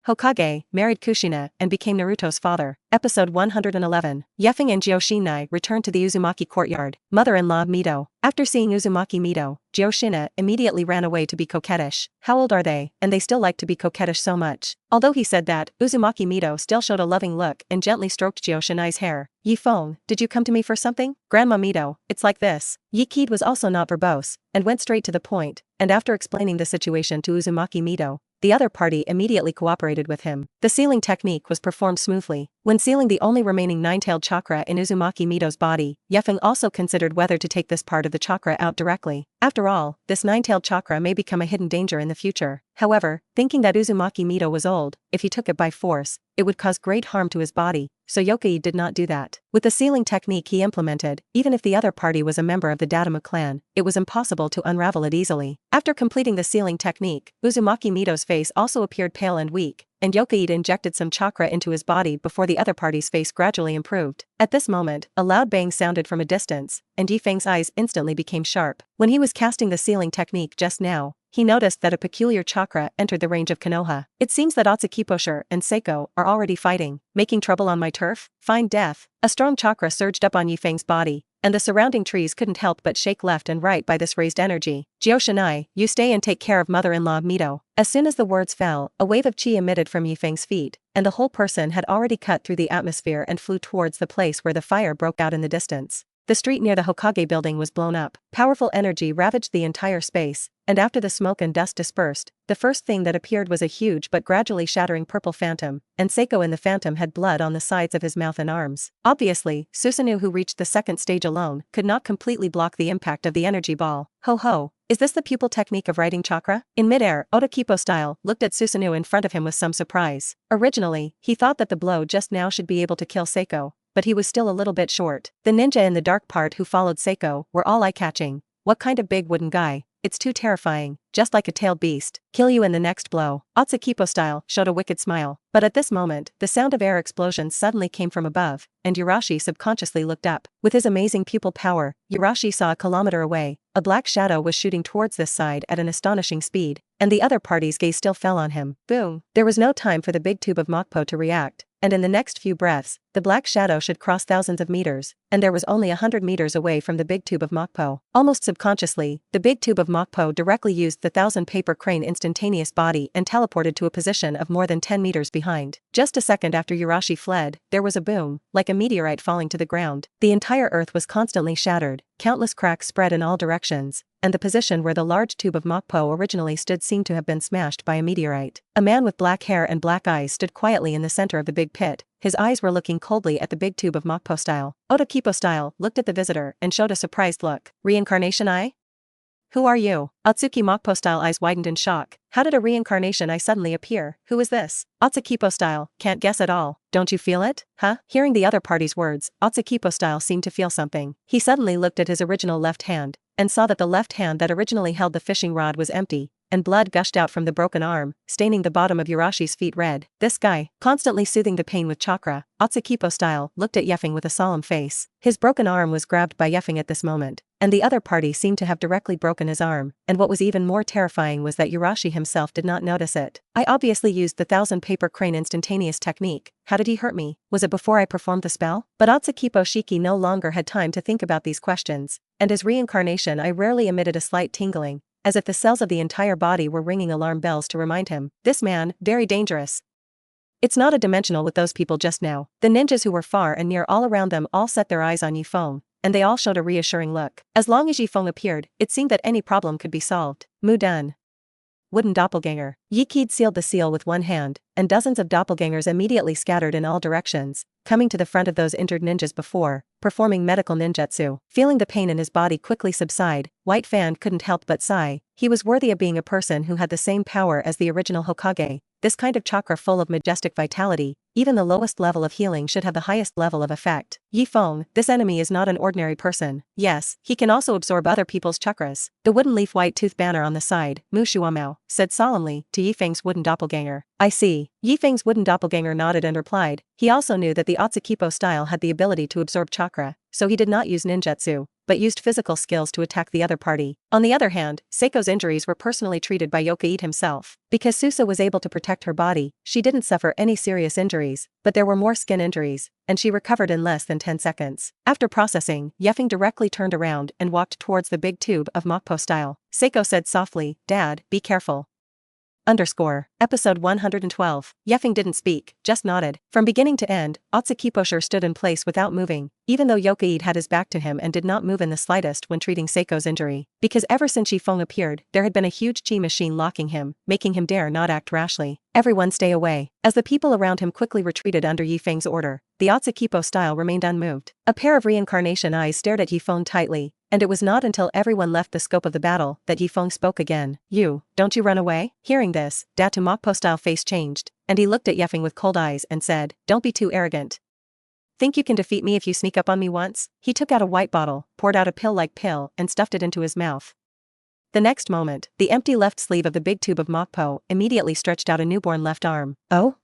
Hokage married Kushina and became Naruto's father. Episode 111. Ye Feng and Gyoshinai returned to the Uzumaki courtyard. Mother-in-law Mito. After seeing Uzumaki Mito, Gyoshinna immediately ran away to be coquettish. How old are they, and they still like to be coquettish so much? Although he said that, Uzumaki Mito still showed a loving look and gently stroked Gyoshinai's hair. Ye Feng, did you come to me for something? Grandma Mito, it's like this. Ye Kid was also not verbose, and went straight to the point, and after explaining the situation to Uzumaki Mito, the other party immediately cooperated with him. The sealing technique was performed smoothly. When sealing the only remaining nine-tailed chakra in Uzumaki Mito's body, Ye Feng also considered whether to take this part of the chakra out directly. After all, this nine-tailed chakra may become a hidden danger in the future. However, thinking that Uzumaki Mito was old, if he took it by force, it would cause great harm to his body, so Yokai did not do that. With the sealing technique he implemented, even if the other party was a member of the Dadamu clan, it was impossible to unravel it easily. After completing the sealing technique, Uzumaki Mito's face also appeared pale and weak, and Yokai injected some chakra into his body before the other party's face gradually improved. At this moment, a loud bang sounded from a distance, and Ye Feng's eyes instantly became sharp. When he was casting the sealing technique just now, he noticed that a peculiar chakra entered the range of Konoha. It seems that Otsukiposher and Seiko are already fighting, making trouble on my turf. Find death. A strong chakra surged up on Ye Feng's body, and the surrounding trees couldn't help but shake left and right by this raised energy. Gyoshinai, you stay and take care of mother-in-law Mito. As soon as the words fell, a wave of chi emitted from Ye Feng's feet, and the whole person had already cut through the atmosphere and flew towards the place where the fire broke out in the distance. The street near the Hokage building was blown up. Powerful energy ravaged the entire space, and after the smoke and dust dispersed, the first thing that appeared was a huge but gradually shattering purple phantom, and Seiko in the phantom had blood on the sides of his mouth and arms. Obviously, Susanoo, who reached the second stage alone, could not completely block the impact of the energy ball. Ho ho, is this the pupil technique of writing chakra? In midair, Otokipo style looked at Susanoo in front of him with some surprise. Originally, he thought that the blow just now should be able to kill Seiko, but he was still a little bit short. The ninja in the dark part who followed Seiko were all eye-catching. What kind of big wooden guy? It's too terrifying, just like a tailed beast. Kill you in the next blow. Otsukipo style showed a wicked smile. But at this moment, the sound of air explosions suddenly came from above, and Yurashi subconsciously looked up. With his amazing pupil power, Yurashi saw a kilometer away. A black shadow was shooting towards this side at an astonishing speed, and the other party's gaze still fell on him. Boom! There was no time for the big tube of Mokpo to react, and in the next few breaths, the black shadow should cross thousands of meters, and there was only 100 meters away from the big tube of Mokpo. Almost subconsciously, the big tube of Mokpo directly used the 1,000 paper crane instantaneous body and teleported to a position of more than 10 meters behind. Just a second after Yurashi fled, there was a boom, like a meteorite falling to the ground. The entire earth was constantly shattered, countless cracks spread in all directions, and the position where the large tube of Mokpo originally stood seemed to have been smashed by a meteorite. A man with black hair and black eyes stood quietly in the center of the big pit. His eyes were looking coldly at the big tube of Mokpo style. Otokipo style looked at the visitor and showed a surprised look. Reincarnation eye? Who are you? Otsuki Mokpo style eyes widened in shock. How did a reincarnation eye suddenly appear? Who is this? Otsukipo style, can't guess at all. Don't you feel it? Huh? Hearing the other party's words, Otsukipo style seemed to feel something. He suddenly looked at his original left hand, and saw that the left hand that originally held the fishing rod was empty, and blood gushed out from the broken arm, staining the bottom of Yurashi's feet red. This guy, constantly soothing the pain with chakra, Otsukipo style looked at Ye Feng with a solemn face. His broken arm was grabbed by Ye Feng at this moment, and the other party seemed to have directly broken his arm, and what was even more terrifying was that Yurashi himself did not notice it. I obviously used the 1,000 paper crane instantaneous technique. How did he hurt me? Was it before I performed the spell? But Otsukipo Shiki no longer had time to think about these questions, and his reincarnation eye rarely emitted a slight tingling, as if the cells of the entire body were ringing alarm bells to remind him. This man, very dangerous. It's not a dimensional with those people just now. The ninjas who were far and near all around them all set their eyes on Ye Feng, and they all showed a reassuring look. As long as Ye Feng appeared, it seemed that any problem could be solved. Mu done. Wooden doppelganger. Ye Kid sealed the seal with one hand, and dozens of doppelgangers immediately scattered in all directions, coming to the front of those injured ninjas before, performing medical ninjutsu. Feeling the pain in his body quickly subside, White Fan couldn't help but sigh. He was worthy of being a person who had the same power as the original Hokage. This kind of chakra full of majestic vitality, even the lowest level of healing should have the highest level of effect. Ye Feng, this enemy is not an ordinary person. Yes, he can also absorb other people's chakras. The wooden leaf white tooth banner on the side, Mu Shuamao, said solemnly to Ye Feng's wooden doppelganger. I see. Ye Feng's wooden doppelganger nodded and replied. He also knew that the Otsukipo style had the ability to absorb chakra, so he did not use ninjutsu, but used physical skills to attack the other party. On the other hand, Seiko's injuries were personally treated by Hokage himself. Because Susa was able to protect her body, she didn't suffer any serious injuries, but there were more skin injuries, and she recovered in less than 10 seconds. After processing, Ye Feng directly turned around and walked towards the big tube of Mokpo style. Seiko said softly, "Dad, be careful." Episode 112. Ye Feng didn't speak, just nodded. From beginning to end, Otsukiposhir stood in place without moving, even though Yokaid had his back to him and did not move in the slightest when treating Seiko's injury. Because ever since Ye Feng appeared, there had been a huge chi machine locking him, making him dare not act rashly. Everyone stay away. As the people around him quickly retreated under Ye Feng's order, the Otsukipo style remained unmoved. A pair of reincarnation eyes stared at Ye Feng tightly, and it was not until everyone left the scope of the battle that Ye Feng spoke again. Don't you run away?" Hearing this, Datu Mokpo-style face changed, and he looked at Ye Feng with cold eyes and said, "Don't be too arrogant. Think you can defeat me if you sneak up on me once?" He took out a white bottle, poured out a pill-like pill, and stuffed it into his mouth. The next moment, the empty left sleeve of the big tube of Mokpo immediately stretched out a newborn left arm. "Oh?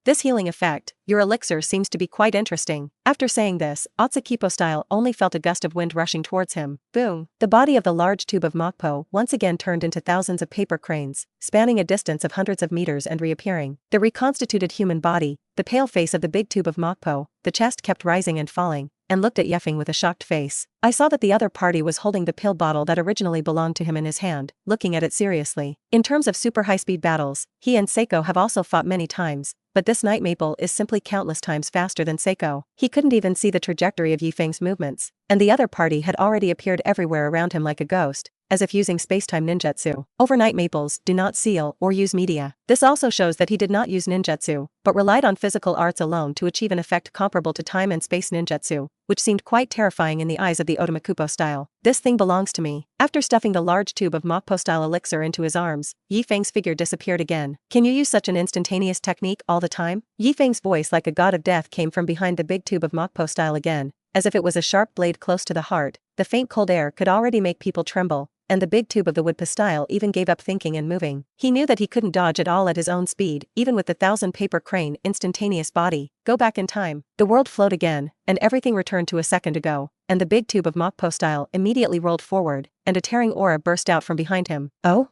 This healing effect, your elixir seems to be quite interesting." After saying this, Otsukipo style only felt a gust of wind rushing towards him. Boom! The body of the large tube of Mokpo once again turned into thousands of paper cranes, spanning a distance of hundreds of meters and reappearing. The reconstituted human body, the pale face of the big tube of Mokpo, the chest kept rising and falling, and looked at Ye Feng with a shocked face. I saw that the other party was holding the pill bottle that originally belonged to him in his hand, looking at it seriously. In terms of super high-speed battles, he and Seiko have also fought many times, but this Night Maple is simply countless times faster than Seiko. He couldn't even see the trajectory of Ye Feng's movements, and the other party had already appeared everywhere around him like a ghost, as if using spacetime ninjutsu. Overnight Maples do not seal or use media. This also shows that he did not use ninjutsu, but relied on physical arts alone to achieve an effect comparable to time and space ninjutsu, which seemed quite terrifying in the eyes of the Otomakupo style. "This thing belongs to me." After stuffing the large tube of Mokpo style elixir into his arms, Ye Feng's figure disappeared again. "Can you use such an instantaneous technique all the time?" Ye Feng's voice like a god of death came from behind the big tube of Mokpo style again, as if it was a sharp blade close to the heart. The faint cold air could already make people tremble, and the big tube of the wood pastille even gave up thinking and moving. He knew that he couldn't dodge at all at his own speed, even with the 1,000-paper crane instantaneous body. Go back in time. The world flowed again, and everything returned to a second ago, and the big tube of Mokpo style immediately rolled forward, and a tearing aura burst out from behind him. "Oh?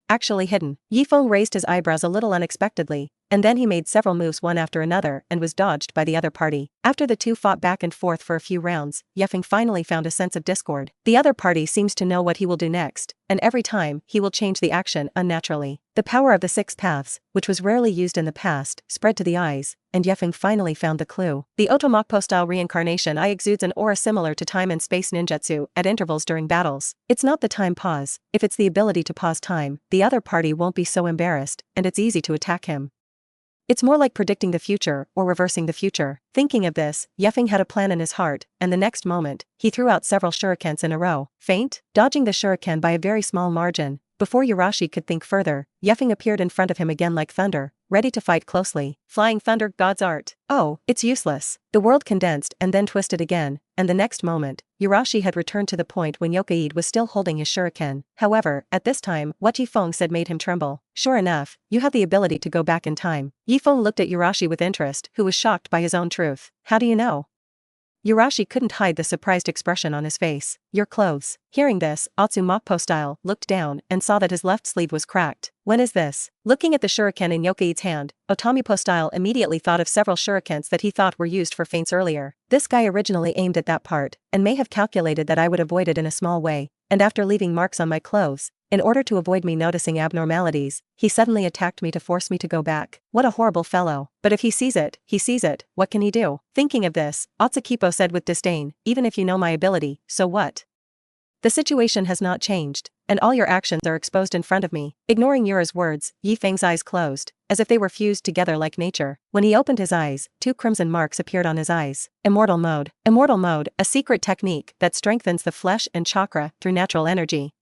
Actually hidden." Ye Feng raised his eyebrows a little unexpectedly, and then he made several moves one after another and was dodged by the other party. After the two fought back and forth for a few rounds, Ye Feng finally found a sense of discord. The other party seems to know what he will do next, and every time, he will change the action unnaturally. The power of the six paths, which was rarely used in the past, spread to the eyes, and Ye Feng finally found the clue. The Otomokpo style reincarnation eye exudes an aura similar to time and space ninjutsu at intervals during battles. It's not the time pause. If it's the ability to pause time, the other party won't be so embarrassed, and it's easy to attack him. It's more like predicting the future or reversing the future. Thinking of this, Ye Feng had a plan in his heart, and the next moment, he threw out several shurikens in a row. Feint, dodging the shuriken by a very small margin. Before Yurashi could think further, Ye Feng appeared in front of him again like thunder, ready to fight closely. Flying thunder, God's art. Oh, it's useless. The world condensed and then twisted again, and the next moment, Yurashi had returned to the point when Yokaid was still holding his shuriken. However, at this time, what Ye Feng said made him tremble. "Sure enough, you have the ability to go back in time." Ye Feng looked at Yurashi with interest, who was shocked by his own truth. "How do you know?" Yurashi couldn't hide the surprised expression on his face. "Your clothes." Hearing this, Otsu Mokpo style looked down and saw that his left sleeve was cracked. "When is this?" Looking at the shuriken in Yokaid's hand, Otomipo style immediately thought of several shurikens that he thought were used for feints earlier. This guy originally aimed at that part, and may have calculated that I would avoid it in a small way, and after leaving marks on my clothes, in order to avoid me noticing abnormalities, he suddenly attacked me to force me to go back. What a horrible fellow. But if he sees it, he sees it. What can he do? Thinking of this, Otsukipo said with disdain, "Even if you know my ability, so what? The situation has not changed, and all your actions are exposed in front of me." Ignoring Yura's words, Ye Feng's eyes closed, as if they were fused together like nature. When he opened his eyes, 2 crimson marks appeared on his eyes. Immortal mode. Immortal mode, a secret technique that strengthens the flesh and chakra through natural energy.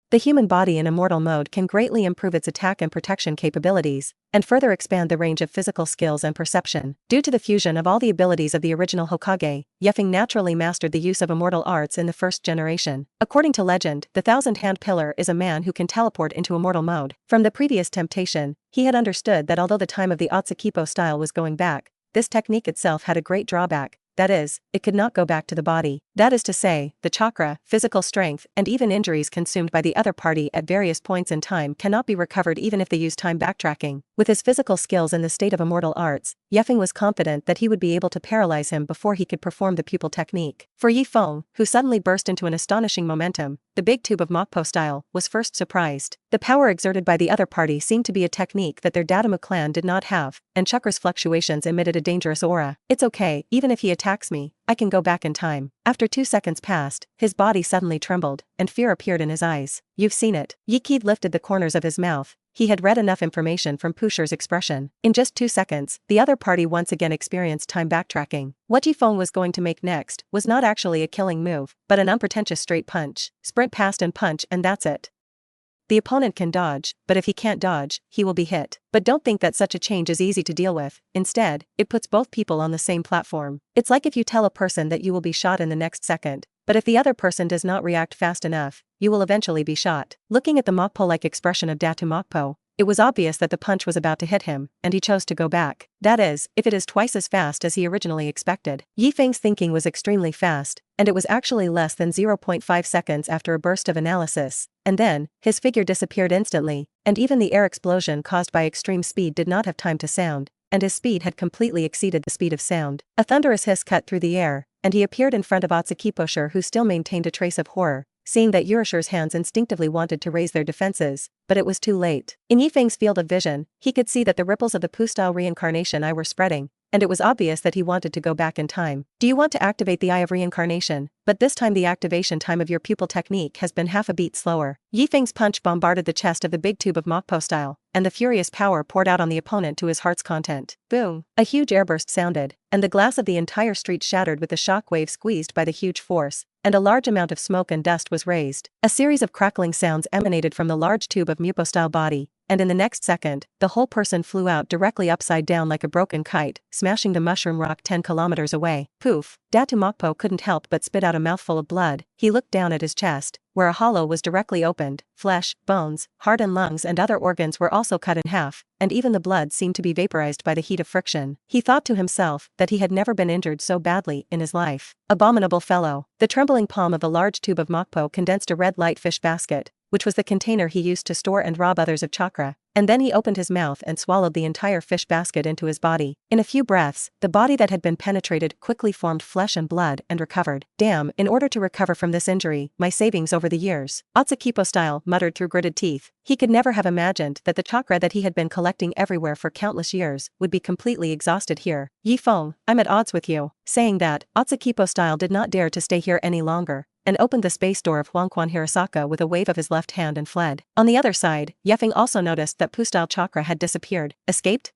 The human body in immortal mode can greatly improve its attack and protection capabilities, and further expand the range of physical skills and perception. Due to the fusion of all the abilities of the original Hokage, Ye Feng naturally mastered the use of immortal arts in the first generation. According to legend, the 1,000-hand pillar is a man who can teleport into immortal mode. From the previous temptation, he had understood that although the time of the Otsukipo style was going back, this technique itself had a great drawback. That is, it could not go back to the body. That is to say, the chakra, physical strength, and even injuries consumed by the other party at various points in time cannot be recovered even if they use time backtracking. With his physical skills in the state of immortal arts, Ye Feng was confident that he would be able to paralyze him before he could perform the pupil technique. For Ye Feng, who suddenly burst into an astonishing momentum, the big tube of Mokpo style, was first surprised. The power exerted by the other party seemed to be a technique that their Dadamu clan did not have, and chakra's fluctuations emitted a dangerous aura. It's okay, even if he attacks me, I can go back in time. After 2 seconds passed, his body suddenly trembled, and fear appeared in his eyes. You've seen it. Ye Qi lifted the corners of his mouth. He had read enough information from Pusher's expression. In just 2 seconds, the other party once again experienced time backtracking. What Ye Feng was going to make next was not actually a killing move, but an unpretentious straight punch. Sprint past and punch, and that's it. The opponent can dodge, but if he can't dodge, he will be hit. But don't think that such a change is easy to deal with. Instead, it puts both people on the same platform. It's like if you tell a person that you will be shot in the next second, but if the other person does not react fast enough, you will eventually be shot. Looking at the Mokpo-like expression of Datu Mokpo, it was obvious that the punch was about to hit him, and he chose to go back. That is, if it is twice as fast as he originally expected. Ye Feng's thinking was extremely fast, and it was actually less than 0.5 seconds after a burst of analysis. And then, his figure disappeared instantly, and even the air explosion caused by extreme speed did not have time to sound, and his speed had completely exceeded the speed of sound. A thunderous hiss cut through the air, and he appeared in front of Otsukiposher, who still maintained a trace of horror. Seeing that Yurisher's hands instinctively wanted to raise their defenses, but it was too late. In Ye Feng's field of vision, he could see that the ripples of the Pu-style reincarnation eye were spreading, and it was obvious that he wanted to go back in time. Do you want to activate the Eye of Reincarnation? But this time the activation time of your pupil technique has been half a beat slower. Ye Feng's punch bombarded the chest of the big tube of Mokpo style, and the furious power poured out on the opponent to his heart's content. Boom! A huge airburst sounded, and the glass of the entire street shattered with the shockwave squeezed by the huge force, and a large amount of smoke and dust was raised. A series of crackling sounds emanated from the large tube of Mupo-style body, and in the next second, the whole person flew out directly upside down like a broken kite, smashing the mushroom rock 10 kilometers away. Poof! Datu Mokpo couldn't help but spit out a mouthful of blood. He looked down at his chest, where a hollow was directly opened. Flesh, bones, heart and lungs and other organs were also cut in half, and even the blood seemed to be vaporized by the heat of friction. He thought to himself that he had never been injured so badly in his life. Abominable fellow. The trembling palm of the large tube of Mokpo condensed a red light fish basket, which was the container he used to store and rob others of chakra, and then he opened his mouth and swallowed the entire fish basket into his body. In a few breaths, the body that had been penetrated quickly formed flesh and blood and recovered. Damn, in order to recover from this injury, my savings over the years. Otsukipo style muttered through gritted teeth. He could never have imagined that the chakra that he had been collecting everywhere for countless years would be completely exhausted here. Ye Feng, I'm at odds with you. Saying that, Otsukipo style did not dare to stay here any longer, and opened the space door of Huangquan Hirasaka with a wave of his left hand and fled. On the other side, Ye Feng also noticed that Pu-style chakra had disappeared. Escaped?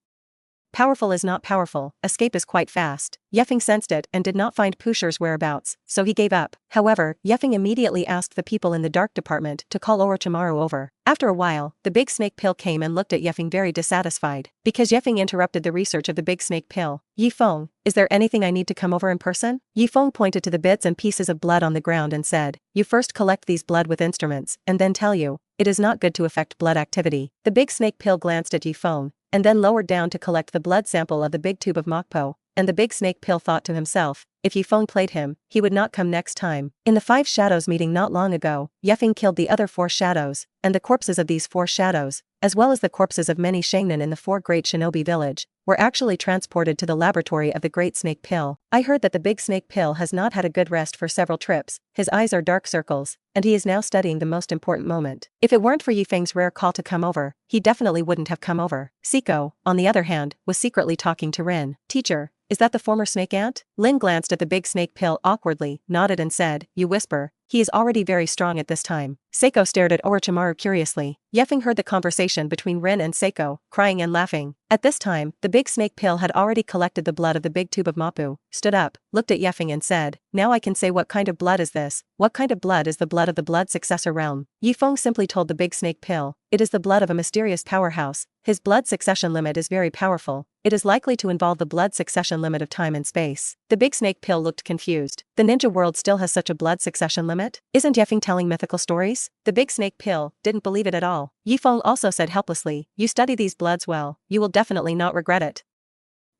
Powerful is not powerful, escape is quite fast. Ye Feng sensed it and did not find Pusher's whereabouts, so he gave up. However, Ye Feng immediately asked the people in the dark department to call Orochimaru over. After a while, the big snake pill came and looked at Ye Feng very dissatisfied. Because Ye Feng interrupted the research of the big snake pill. Ye Feng, is there anything I need to come over in person? Ye Feng pointed to the bits and pieces of blood on the ground and said, you first collect these blood with instruments, and then tell you, it is not good to affect blood activity. The big snake pill glanced at Ye Feng, and then lowered down to collect the blood sample of the big tube of Mokpo, and the big snake pill thought to himself, if Ye Feng played him, he would not come next time. In the 5 shadows meeting not long ago, Ye Feng killed the other 4 shadows, and the corpses of these 4 shadows, as well as the corpses of many Shangnin in the 4 great shinobi village, were actually transported to the laboratory of the great snake pill. I heard that the big snake pill has not had a good rest for several trips, his eyes are dark circles, and he is now studying the most important moment. If it weren't for Ye Feng's rare call to come over, he definitely wouldn't have come over. Siko, on the other hand, was secretly talking to Rin. Teacher, is that the former snake ant? Lin glanced at the big snake pill awkwardly, nodded and said, you whisper, he is already very strong at this time. Seiko stared at Orochimaru curiously. Ye Feng heard the conversation between Rin and Seiko, crying and laughing. At this time, the big snake pill had already collected the blood of the big tube of Mapu, stood up, looked at Ye Feng and said, now I can say what kind of blood is this, what kind of blood is the blood of the blood successor realm. Ye Feng simply told the big snake pill, it is the blood of a mysterious powerhouse, his blood succession limit is very powerful, it is likely to involve the blood succession limit of time and space. The big snake pill looked confused. The ninja world still has such a blood succession limit? Isn't Ye Feng telling mythical stories? The big snake pill didn't believe it at all. Ye Feng also said helplessly, you study these bloods well, you will definitely not regret it.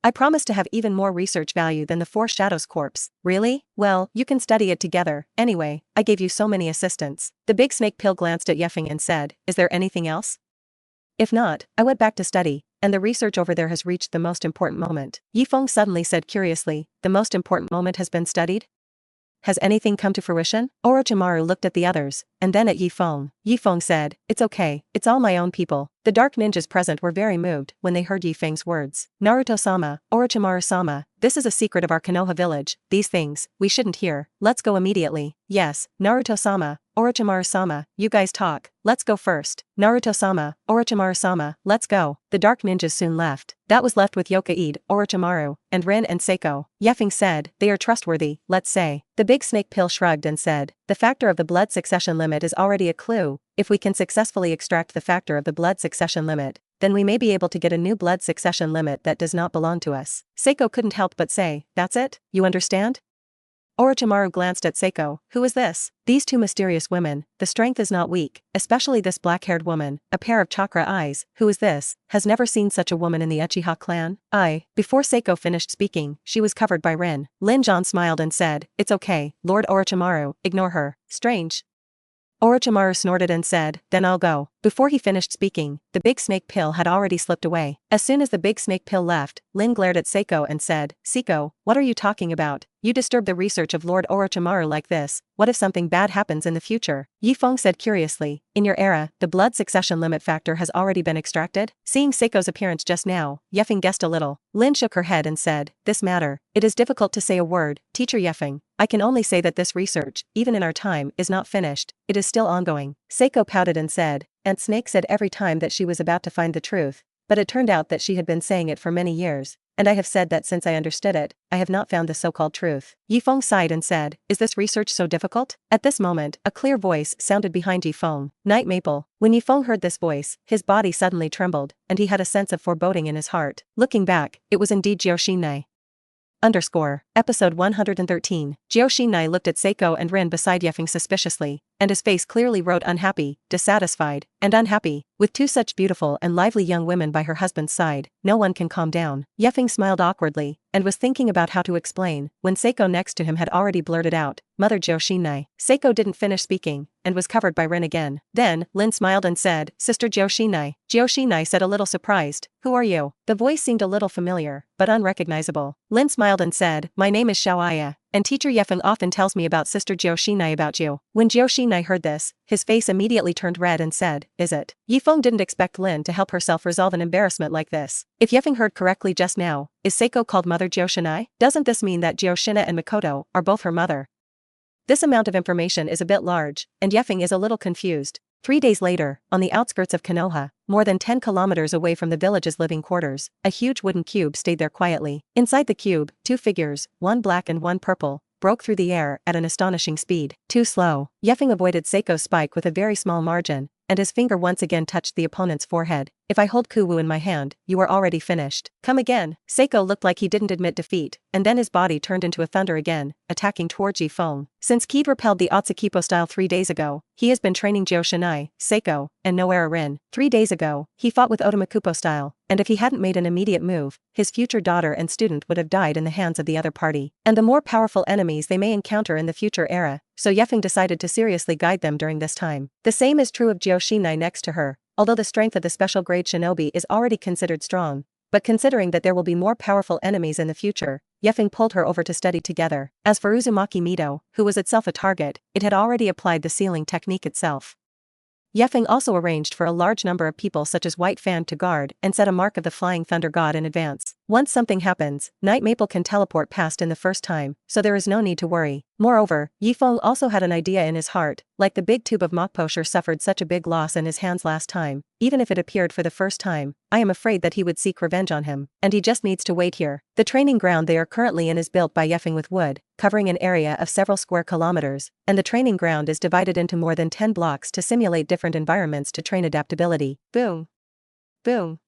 I promise to have even more research value than the Four Shadows corpse. Really? Well, you can study it together. Anyway, I gave you so many assistants. The big snake pill glanced at Ye Feng and said, is there anything else? If not, I went back to study, and the research over there has reached the most important moment. Ye Feng suddenly said curiously, the most important moment has been studied? Has anything come to fruition? Orochimaru looked at the others, and then at Ye Feng. Ye Feng said, it's okay, it's all my own people. The dark ninjas present were very moved when they heard Ye Feng's words. Naruto-sama, Orochimaru-sama, this is a secret of our Konoha village, these things, we shouldn't hear, let's go immediately. Yes, Naruto-sama, Orochimaru-sama, you guys talk, let's go first. Naruto-sama, Orochimaru-sama, let's go. The dark ninjas soon left. That was left with Hokage, Orochimaru, and Rin and Seiko. Ye Feng said, they are trustworthy, let's say. The big snake pill shrugged and said, the factor of the blood succession limit is already a clue. If we can successfully extract the factor of the blood succession limit, then we may be able to get a new blood succession limit that does not belong to us. Seiko couldn't help but say, that's it? You understand? Orochimaru glanced at Seiko. Who is this? These two mysterious women, the strength is not weak, especially this black-haired woman, a pair of chakra eyes. Who is this? Has never seen such a woman in the Uchiha clan? Before Seiko finished speaking, she was covered by Rin. Lin Jon smiled and said, it's okay, Lord Orochimaru, ignore her. Strange. Orochimaru snorted and said, then I'll go. Before he finished speaking, the big snake pill had already slipped away. As soon as the big snake pill left, Lin glared at Seiko and said, Seiko, what are you talking about? You disturb the research of Lord Orochimaru like this, what if something bad happens in the future? Ye Feng said curiously, in your era, the blood succession limit factor has already been extracted? Seeing Seiko's appearance just now, Ye Feng guessed a little. Lin shook her head and said, this matter, it is difficult to say a word, Teacher Ye Feng. I can only say that this research, even in our time, is not finished, it is still ongoing. Seiko pouted and said, Aunt Snake said every time that she was about to find the truth, but it turned out that she had been saying it for many years, and I have said that since I understood it, I have not found the so-called truth. Ye Feng sighed and said, is this research so difficult? At this moment, a clear voice sounded behind Ye Feng. Night Maple. When Ye Feng heard this voice, his body suddenly trembled, and he had a sense of foreboding in his heart. Looking back, it was indeed Jioshinai. Episode 113. Jioshinai looked at Seiko and Rin beside Ye Feng suspiciously, and his face clearly wrote unhappy, dissatisfied, and unhappy. With two such beautiful and lively young women by her husband's side, no one can calm down. Ye Feng smiled awkwardly, and was thinking about how to explain, when Seiko next to him had already blurted out, Mother Jioshinai. Seiko didn't finish speaking, and was covered by Rin again. Then, Lin smiled and said, Sister Jioshinai. Jioshinai said a little surprised, who are you? The voice seemed a little familiar, but unrecognizable. Lin smiled and said, my name is Xiaoaya, and Teacher Ye Feng often tells me about Sister Jioshinai about you. When Jioshinai heard this, his face immediately turned red and said, is it? Ye Feng didn't expect Lin to help herself resolve an embarrassment like this. If Ye Feng heard correctly just now, is Seiko called Mother Jioshinai? Doesn't this mean that Jioshina and Mikoto are both her mother? This amount of information is a bit large, and Ye Feng is a little confused. 3 days later, on the outskirts of Konoha, more than 10 kilometers away from the village's living quarters, a huge wooden cube stayed there quietly. Inside the cube, two figures, one black and one purple, broke through the air at an astonishing speed. Too slow. Ye Feng avoided Seiko's spike with a very small margin, and his finger once again touched the opponent's forehead. If I hold Kuwu in my hand, you are already finished. Come again. Seiko looked like he didn't admit defeat, and then his body turned into a thunder again, attacking towards Ye Feng. Since Kid repelled the Otsukipo style 3 days ago, he has been training Jioshinai, Seiko, and Noara Rin. 3 days ago, he fought with Otomakupo style, and if he hadn't made an immediate move, his future daughter and student would have died in the hands of the other party. And the more powerful enemies they may encounter in the future era, so Ye Feng decided to seriously guide them during this time. The same is true of Jioshinai next to her, although the strength of the special grade shinobi is already considered strong. But considering that there will be more powerful enemies in the future, Ye Feng pulled her over to study together. As for Uzumaki Mido, who was itself a target, it had already applied the sealing technique itself. Ye Feng also arranged for a large number of people such as White Fan to guard and set a mark of the Flying Thunder God in advance. Once something happens, Night Maple can teleport past in the first time, so there is no need to worry. Moreover, Ye Feng also had an idea in his heart, like the big tube of Mokposher suffered such a big loss in his hands last time, even if it appeared for the first time, I am afraid that he would seek revenge on him, and he just needs to wait here. The training ground they are currently in is built by Ye Feng with wood, covering an area of several square kilometers, and the training ground is divided into more than 10 blocks to simulate different environments to train adaptability. Boom. Boom.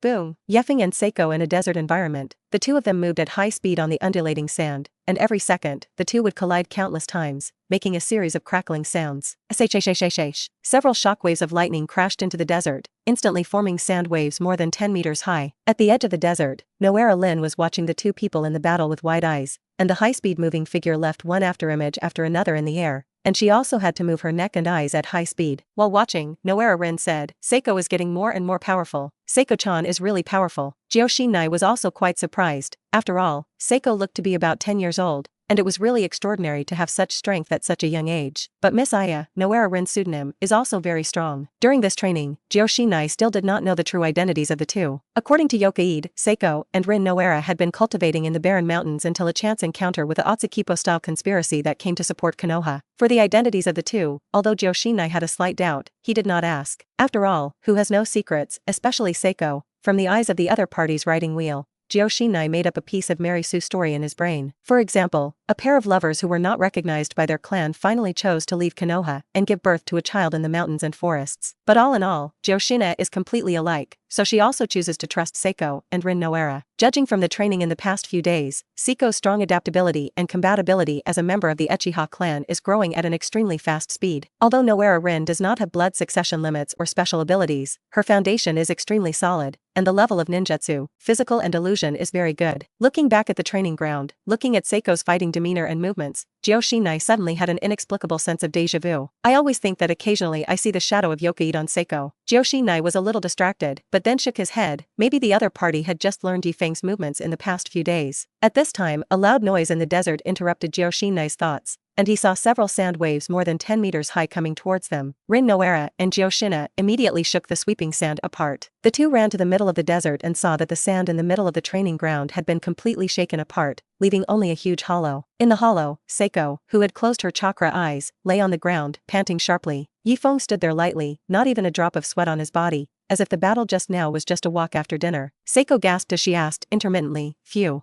Boom! Ye Feng and Seiko in a desert environment, the two of them moved at high speed on the undulating sand, and every second, the two would collide countless times, making a series of crackling sounds. Several shockwaves of lightning crashed into the desert, instantly forming sand waves more than 10 meters high. At the edge of the desert, Noera Lin was watching the two people in the battle with wide eyes, and the high-speed moving figure left one afterimage after another in the air, and she also had to move her neck and eyes at high speed. While watching, Noera Rin said, "Seiko is getting more and more powerful. Seiko-chan is really powerful." Jioshinai was also quite surprised. After all, Seiko looked to be about 10 years old, and it was really extraordinary to have such strength at such a young age. But Miss Aya, Noera Rin's pseudonym, is also very strong. During this training, Jioshinai still did not know the true identities of the two. According to Yokaide, Seiko and Rin Noera had been cultivating in the barren mountains until a chance encounter with the Otsukipo-style conspiracy that came to support Konoha. For the identities of the two, although Jioshinai had a slight doubt, he did not ask. After all, who has no secrets, especially Seiko? From the eyes of the other party's riding wheel, Jioshinai made up a piece of Mary Sue story in his brain. For example, a pair of lovers who were not recognized by their clan finally chose to leave Konoha and give birth to a child in the mountains and forests. But all in all, Jioshinai is completely alike, so she also chooses to trust Seiko and Rin Noera. Judging from the training in the past few days, Seiko's strong adaptability and compatibility as a member of the Uchiha clan is growing at an extremely fast speed. Although Noera Rin does not have blood succession limits or special abilities, her foundation is extremely solid, and the level of ninjutsu, physical and illusion is very good. Looking back at the training ground, looking at Seiko's fighting demeanor and movements, Jioshinai suddenly had an inexplicable sense of déjà vu. "I always think that occasionally I see the shadow of Yokaide on Seiko." Jioshinai was a little distracted, but then shook his head. Maybe the other party had just learned Ye Feng's movements in the past few days. At this time, a loud noise in the desert interrupted Jioshinai's thoughts, and he saw several sand waves more than 10 meters high coming towards them. Rin Noera and Jioshinai immediately shook the sweeping sand apart. The two ran to the middle of the desert and saw that the sand in the middle of the training ground had been completely shaken apart, leaving only a huge hollow. In the hollow, Seiko, who had closed her chakra eyes, lay on the ground, panting sharply. Ye Feng stood there lightly, not even a drop of sweat on his body, as if the battle just now was just a walk after dinner. Seiko gasped as she asked, intermittently, "Phew.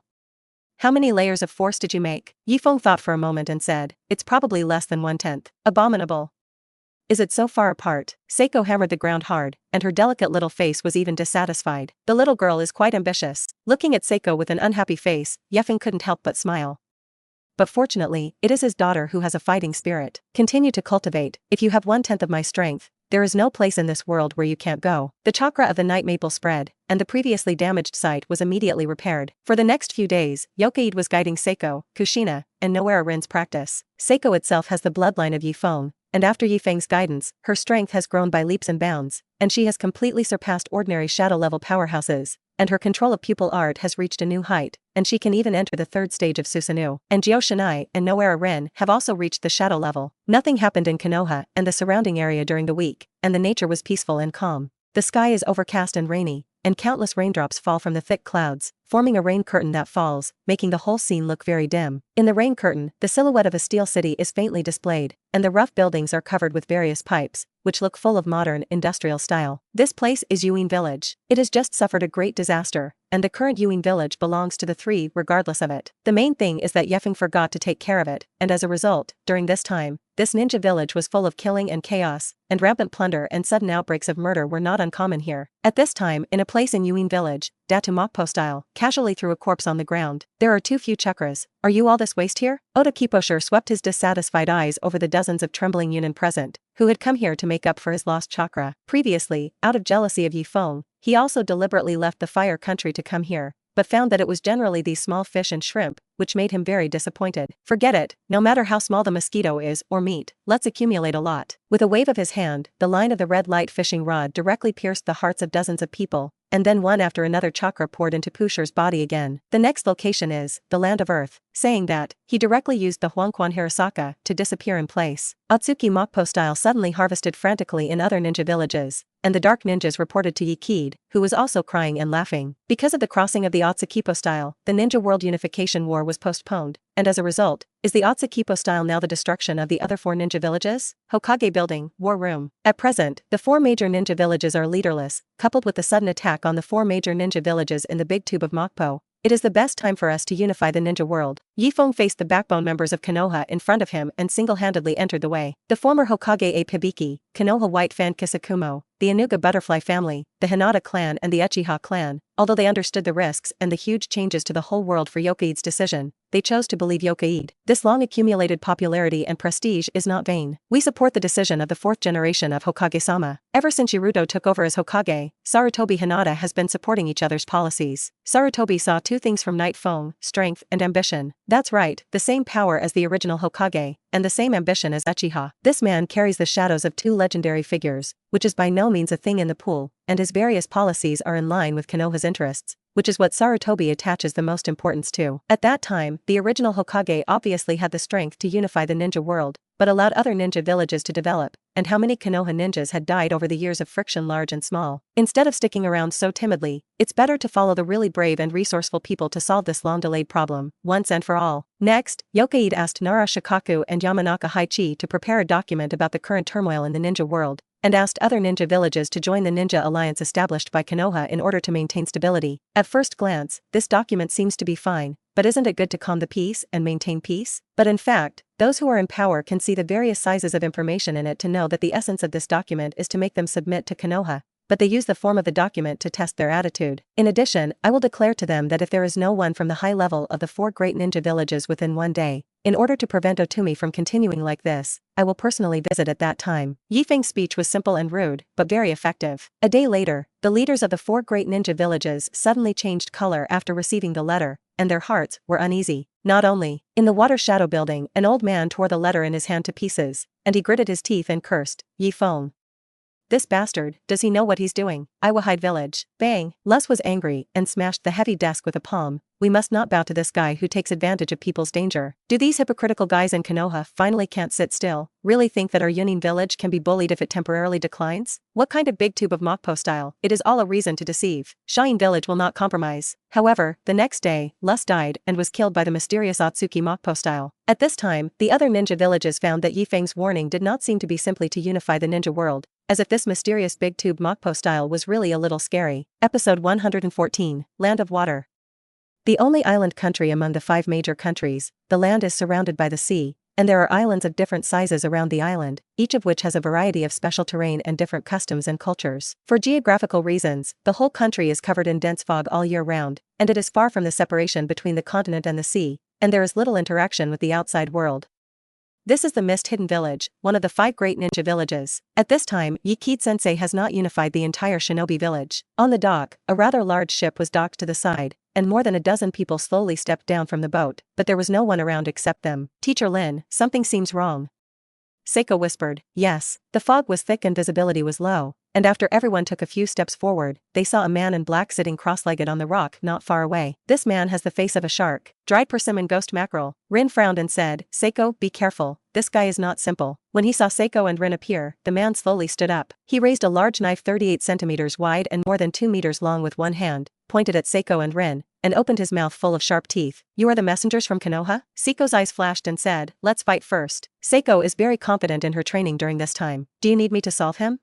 How many layers of force did you make?" Ye Feng thought for a moment and said, "It's probably less than 1/10. Abominable. Is it so far apart?" Seiko hammered the ground hard, and her delicate little face was even dissatisfied. The little girl is quite ambitious. Looking at Seiko with an unhappy face, Ye Feng couldn't help but smile. But fortunately, it is his daughter who has a fighting spirit. "Continue to cultivate. If you have 1/10 of my strength, there is no place in this world where you can't go." The chakra of the night maple spread, and the previously damaged site was immediately repaired. For the next few days, Yokaide was guiding Seiko, Kushina, and Noera Rin's practice. Seiko itself has the bloodline of Ye Feng, and after Ye Feng's guidance, her strength has grown by leaps and bounds, and she has completely surpassed ordinary shadow-level powerhouses, and her control of pupil art has reached a new height, and she can even enter the third stage of Susanoo. And Jioshinai and Noera Rin have also reached the shadow level. Nothing happened in Konoha and the surrounding area during the week, and the nature was peaceful and calm. The sky is overcast and rainy, and countless raindrops fall from the thick clouds, forming a rain curtain that falls, making the whole scene look very dim. In the rain curtain, the silhouette of a steel city is faintly displayed, and the rough buildings are covered with various pipes, which look full of modern, industrial style. This place is Yuin Village. It has just suffered a great disaster, and the current Yuin Village belongs to the three regardless of it. The main thing is that Ye Feng forgot to take care of it, and as a result, during this time, this ninja village was full of killing and chaos, and rampant plunder and sudden outbreaks of murder were not uncommon here. At this time, in a place in Yuin Village, Datu Mokpo style, casually threw a corpse on the ground. "There are too few chakras. Are you all this waste here?" Oda Kiposhir swept his dissatisfied eyes over the dozens of trembling Yunin present, who had come here to make up for his lost chakra. Previously, out of jealousy of Ye Feng, he also deliberately left the fire country to come here, but found that it was generally these small fish and shrimp, which made him very disappointed. "Forget it, no matter how small the mosquito is or meat, let's accumulate a lot." With a wave of his hand, the line of the red light fishing rod directly pierced the hearts of dozens of people, and then one after another chakra poured into Pushir's body again. "The next location is the land of earth." Saying that, he directly used the Huangquan Hirasaka to disappear in place. Otsuki Mokpo style suddenly harvested frantically in other ninja villages, and the dark ninjas reported to Yikide, who was also crying and laughing. Because of the crossing of the Otsukipo style, the Ninja World Unification War was postponed, and as a result, is the Otsukipo style now the destruction of the other four ninja villages? Hokage Building, War Room. At present, the four major ninja villages are leaderless, coupled with the sudden attack on the four major ninja villages in the big tube of Mokpo. It is the best time for us to unify the ninja world. Ye Feng faced the backbone members of Konoha in front of him and single-handedly entered the way. The former Hokage a Hibiki, Konoha White Fan Kisakumo, the Inuga butterfly family, the Hinata clan and the Uchiha clan, although they understood the risks and the huge changes to the whole world for Yokaide's decision, they chose to believe Yokaide. This long-accumulated popularity and prestige is not vain. We support the decision of the fourth generation of Hokage-sama. Ever since Naruto took over as Hokage, Sarutobi Hinata has been supporting each other's policies. Sarutobi saw two things from Night Feng: strength and ambition. That's right, the same power as the original Hokage, and the same ambition as Uchiha. This man carries the shadows of two legendary figures, which is by no means a thing in the pool, and his various policies are in line with Konoha's interests, which is what Sarutobi attaches the most importance to. At that time, the original Hokage obviously had the strength to unify the ninja world, but allowed other ninja villages to develop, and how many Konoha ninjas had died over the years of friction large and small. Instead of sticking around so timidly, it's better to follow the really brave and resourceful people to solve this long-delayed problem, once and for all. Next, Yokaide asked Nara Shikaku and Yamanaka Haichi to prepare a document about the current turmoil in the ninja world, and asked other ninja villages to join the ninja alliance established by Konoha in order to maintain stability. At first glance, this document seems to be fine, but isn't it good to calm the peace and maintain peace? But in fact, those who are in power can see the various sizes of information in it to know that the essence of this document is to make them submit to Konoha, but they use the form of the document to test their attitude. In addition, I will declare to them that if there is no one from the high level of the 4 great ninja villages within one day, in order to prevent Otumi from continuing like this, I will personally visit at that time. Ye Feng's speech was simple and rude, but very effective. A day later, the leaders of the 4 great ninja villages suddenly changed color after receiving the letter, and their hearts were uneasy. Not only, in the water shadow building, an old man tore the letter in his hand to pieces, and he gritted his teeth and cursed, Ye Feng. This bastard, does he know what he's doing? Iwahide village. Bang! Lus was angry and smashed the heavy desk with a palm. We must not bow to this guy who takes advantage of people's danger. Do these hypocritical guys in Konoha finally can't sit still, really think that our Yunin village can be bullied if it temporarily declines? What kind of big tube of Mokpo style? It is all a reason to deceive. Shain village will not compromise. However, the next day, Lus died and was killed by the mysterious Otsuki Mokpo style. At this time, the other ninja villages found that Ye Feng's warning did not seem to be simply to unify the ninja world, as if this mysterious big tube Mokpo style was really a little scary. Episode 114, Land of Water. The only island country among the 5 major countries, the land is surrounded by the sea, and there are islands of different sizes around the island, each of which has a variety of special terrain and different customs and cultures. For geographical reasons, the whole country is covered in dense fog all year round, and it is far from the separation between the continent and the sea, and there is little interaction with the outside world. This is the Mist-Hidden Village, one of the 5 great ninja villages. At this time, Yikide-sensei has not unified the entire shinobi village. On the dock, a rather large ship was docked to the side, and more than a dozen people slowly stepped down from the boat, but there was no one around except them. Teacher Lin, something seems wrong. Seiko whispered. Yes. The fog was thick and visibility was low, and after everyone took a few steps forward, they saw a man in black sitting cross-legged on the rock not far away. This man has the face of a shark. Dried persimmon ghost mackerel. Rin frowned and said, Seiko, be careful, this guy is not simple. When he saw Seiko and Rin appear, the man slowly stood up. He raised a large knife 38 centimeters wide and more than 2 meters long with one hand, pointed at Seiko and Rin, and opened his mouth full of sharp teeth. You are the messengers from Konoha? Seiko's eyes flashed and said, let's fight first. Seiko is very confident in her training during this time. Do you need me to solve him?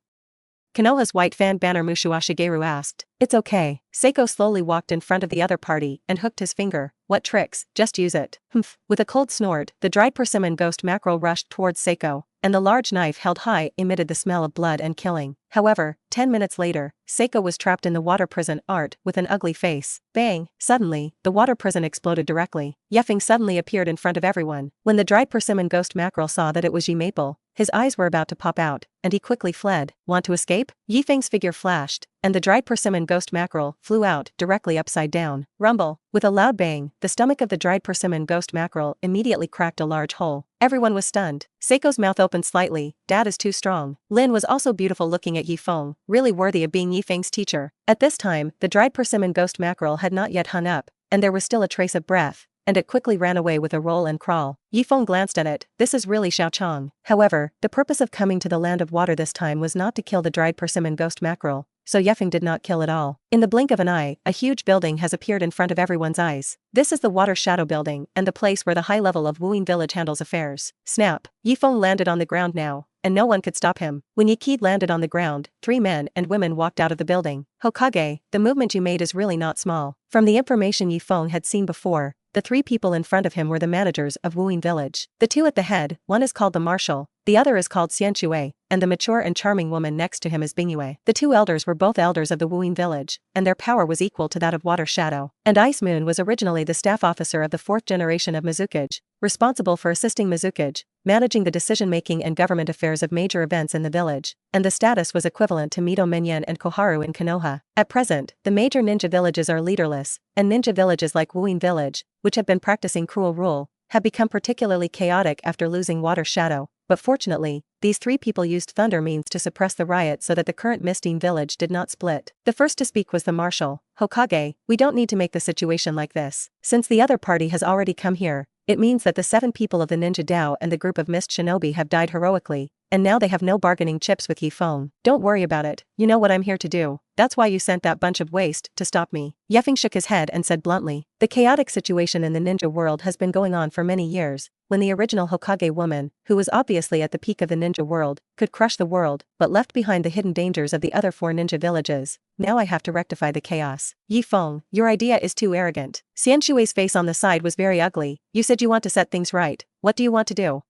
Konoha's white fan banner Mushu Ashigeru asked. It's okay. Seiko slowly walked in front of the other party and hooked his finger. What tricks? Just use it. Humph. With a cold snort, the dried persimmon ghost mackerel rushed towards Seiko, and the large knife held high emitted the smell of blood and killing. However, 10 minutes later, Seiko was trapped in the water prison art with an ugly face. Bang! Suddenly, the water prison exploded directly. Ye Feng suddenly appeared in front of everyone. When the dried persimmon ghost mackerel saw that it was Yi Maple, his eyes were about to pop out, and he quickly fled. Want to escape? Ye Feng's figure flashed, and the dried persimmon ghost mackerel flew out directly upside down. Rumble! With a loud bang, the stomach of the dried persimmon ghost mackerel immediately cracked a large hole. Everyone was stunned. Seiko's mouth opened slightly. Dad is too strong. Lin was also beautiful looking at Ye Feng, really worthy of being Ye Feng's teacher. At this time, the dried persimmon ghost mackerel had not yet hung up, and there was still a trace of breath, and it quickly ran away with a roll and crawl. Ye Feng glanced at it. This is really Xiaochang. However, the purpose of coming to the land of water this time was not to kill the dried persimmon ghost mackerel, so Ye Feng did not kill it all. In the blink of an eye, a huge building has appeared in front of everyone's eyes. This is the water shadow building and the place where the high level of Wuyin village handles affairs. Snap! Ye Feng landed on the ground now, and no one could stop him. When Yikide landed on the ground, 3 men and women walked out of the building. Hokage, the movement you made is really not small. From the information Ye Feng had seen before, The three people in front of him were the managers of Wuyin village. The two at the head, one is called the marshal, the other is called Xianshui, and the mature and charming woman next to him is Bingyue. The two elders were both elders of the Wuyin village, and their power was equal to that of Water Shadow. And Ice Moon was originally the staff officer of the fourth generation of Mizukage, responsible for assisting Mizukage, managing the decision-making and government affairs of major events in the village, and the status was equivalent to Mito Minyan and Koharu in Konoha. At present, the major ninja villages are leaderless, and ninja villages like Wuyin village, which have been practicing cruel rule, have become particularly chaotic after losing Water Shadow. But fortunately, these three people used thunder means to suppress the riot so that the current Mistine village did not split. The first to speak was the marshal. Hokage, we don't need to make the situation like this. Since the other party has already come here, it means that the 7 people of the Ninja Dao and the group of Mist Shinobi have died heroically, and now they have no bargaining chips with Ye Feng. Don't worry about it, you know what I'm here to do. That's why you sent that bunch of waste to stop me. Ye Feng shook his head and said bluntly, the chaotic situation in the ninja world has been going on for many years. When the original Hokage woman, who was obviously at the peak of the ninja world, could crush the world, but left behind the hidden dangers of the other 4 ninja villages, now I have to rectify the chaos. Ye Feng, your idea is too arrogant. Xianshui's face on the side was very ugly. You said you want to set things right. What do you want to do?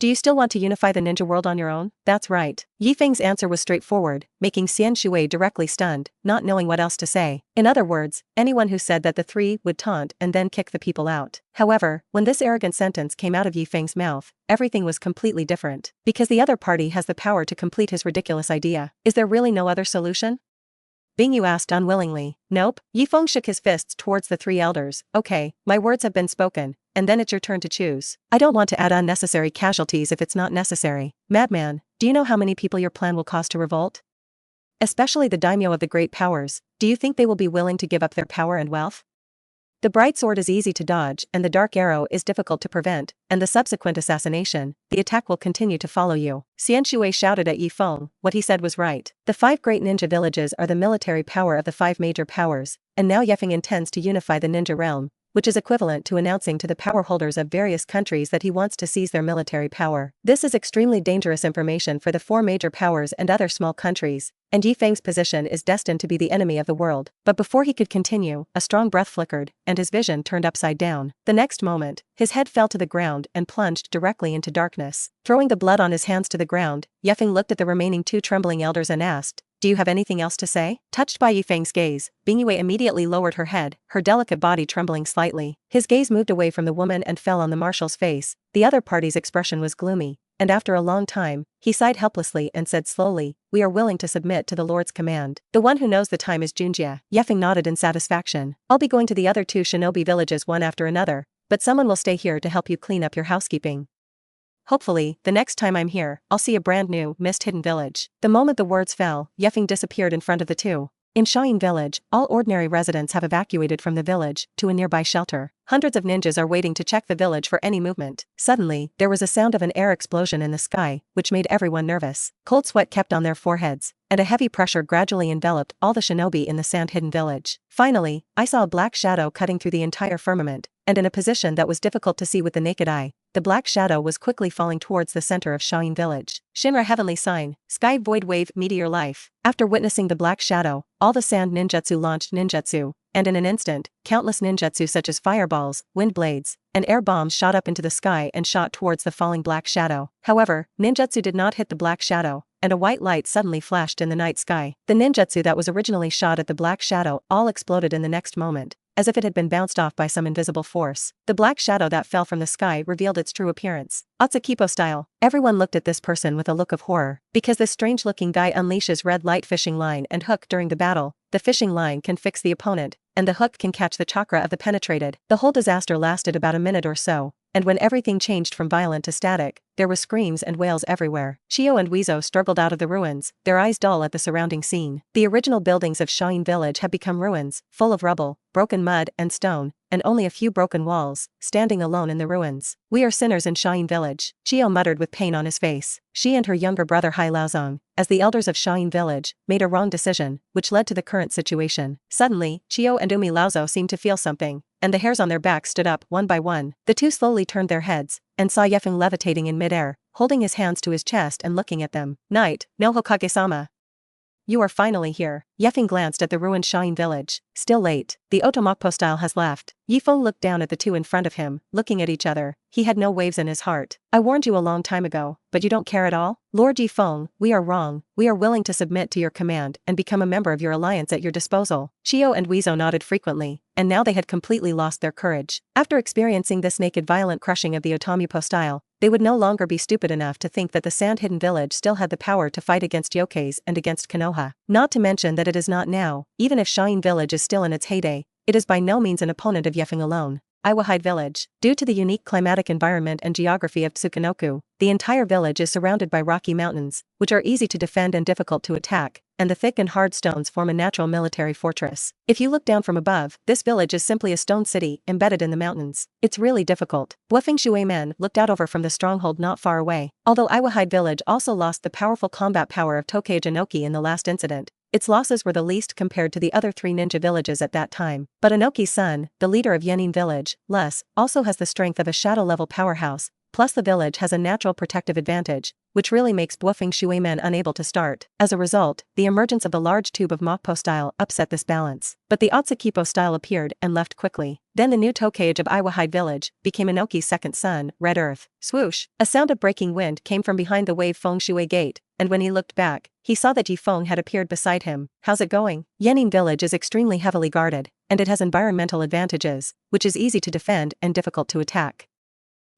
Do you still want to unify the ninja world on your own? That's right. Ye Feng's answer was straightforward, making Xianshui directly stunned, not knowing what else to say. In other words, anyone who said that the 3 would taunt and then kick the people out. However, when this arrogant sentence came out of Ye Feng's mouth, everything was completely different. Because the other party has the power to complete his ridiculous idea. Is there really no other solution? Bingyu asked unwillingly. Nope. Ye Feng shook his fists towards the 3 elders. Okay, my words have been spoken, and then it's your turn to choose. I don't want to add unnecessary casualties if it's not necessary. Madman, do you know how many people your plan will cause to revolt? Especially the daimyo of the great powers, do you think they will be willing to give up their power and wealth? The bright sword is easy to dodge and the dark arrow is difficult to prevent, and the subsequent assassination, the attack will continue to follow you. Xianshui shouted at Ye Feng, what he said was right. The 5 great ninja villages are the military power of the 5 major powers, and now Ye Feng intends to unify the ninja realm, which is equivalent to announcing to the power holders of various countries that he wants to seize their military power. This is extremely dangerous information for the 4 major powers and other small countries, and Ye Feng's position is destined to be the enemy of the world. But before he could continue, a strong breath flickered, and his vision turned upside down. The next moment, his head fell to the ground and plunged directly into darkness. Throwing the blood on his hands to the ground, Ye Feng looked at the remaining 2 trembling elders and asked, do you have anything else to say? Touched by Ye Feng's gaze, Bingyue immediately lowered her head, her delicate body trembling slightly. His gaze moved away from the woman and fell on the marshal's face. The other party's expression was gloomy, and after a long time, he sighed helplessly and said slowly, we are willing to submit to the Lord's command. The one who knows the time is Junjie. Ye Feng nodded in satisfaction. I'll be going to the other 2 shinobi villages one after another, but someone will stay here to help you clean up your housekeeping. Hopefully, the next time I'm here, I'll see a brand new, mist-hidden village. The moment the words fell, Ye Feng disappeared in front of the 2. In Shaoyin village, all ordinary residents have evacuated from the village to a nearby shelter. Hundreds of ninjas are waiting to check the village for any movement. Suddenly, there was a sound of an air explosion in the sky, which made everyone nervous. Cold sweat kept on their foreheads, and a heavy pressure gradually enveloped all the shinobi in the sand-hidden village. Finally, I saw a black shadow cutting through the entire firmament, and in a position that was difficult to see with the naked eye. The black shadow was quickly falling towards the center of Shaoyin village. Shinra Heavenly Sign, Sky Void Wave Meteor Life. After witnessing the black shadow, all the sand ninjutsu launched ninjutsu, and in an instant, countless ninjutsu such as fireballs, wind blades, and air bombs shot up into the sky and shot towards the falling black shadow. However, ninjutsu did not hit the black shadow, and a white light suddenly flashed in the night sky. The ninjutsu that was originally shot at the black shadow all exploded in the next moment, as if it had been bounced off by some invisible force. The black shadow that fell from the sky revealed its true appearance. Atsukipo style. Everyone looked at this person with a look of horror, because this strange-looking guy unleashes red light fishing line and hook during the battle. The fishing line can fix the opponent, and the hook can catch the chakra of the penetrated. The whole disaster lasted about a minute or so, and when everything changed from violent to static, there were screams and wails everywhere. Chio and Weezo struggled out of the ruins, their eyes dull at the surrounding scene. The original buildings of Shaoyin village had become ruins, full of rubble, broken mud and stone, and only a few broken walls, standing alone in the ruins. We are sinners in Shaoyin village, Chio muttered with pain on his face. She and her younger brother Hai Laozong, as the elders of Shaoyin village, made a wrong decision, which led to the current situation. Suddenly, Chio and Umi Laozo seemed to feel something, and the hairs on their backs stood up one by one. The 2 slowly turned their heads, and saw Ye Feng levitating in midair, holding his hands to his chest and looking at them. Night, no Hokage-sama. you are finally here. Ye Feng glanced at the ruined Shaolin village. Still late. The Otomokpo style has left. Ye Feng looked down at the two in front of him, looking at each other. He had no waves in his heart. I warned you a long time ago, but you don't care at all? Lord Ye Feng, we are wrong. We are willing to submit to your command and become a member of your alliance at your disposal. Shio and Weizou nodded frequently, and now they had completely lost their courage. After experiencing this naked violent crushing of the Otomokpo style, they would no longer be stupid enough to think that the sand-hidden village still had the power to fight against yokais and against Konoha. Not to mention that it is not now, even if Shaolin village is still in its heyday, it is by no means an opponent of Ye Feng alone. Iwahide Village. Due to the unique climatic environment and geography of Tsukunoku, the entire village is surrounded by rocky mountains, which are easy to defend and difficult to attack, and the thick and hard stones form a natural military fortress. If you look down from above, this village is simply a stone city embedded in the mountains. It's really difficult. Buofeng Shui men looked out over from the stronghold not far away. Although Iwahide Village also lost the powerful combat power of Tokage Inoki in the last incident, its losses were the least compared to the other three ninja villages at that time. But Inoki's son, the leader of Yenin village, Les, also has the strength of a shadow-level powerhouse, plus the village has a natural protective advantage, which really makes Buofeng Shui men unable to start. As a result, the emergence of the large tube of Mokpo style upset this balance. But the Otsukipo style appeared and left quickly. Then the new Tokage of Iwahide village became Inoki's second son, Red Earth. Swoosh! A sound of breaking wind came from behind the Wave Feng Shui gate, and when he looked back, he saw that Ye Feng had appeared beside him. How's it going? Yenin village is extremely heavily guarded, and it has environmental advantages, which is easy to defend and difficult to attack.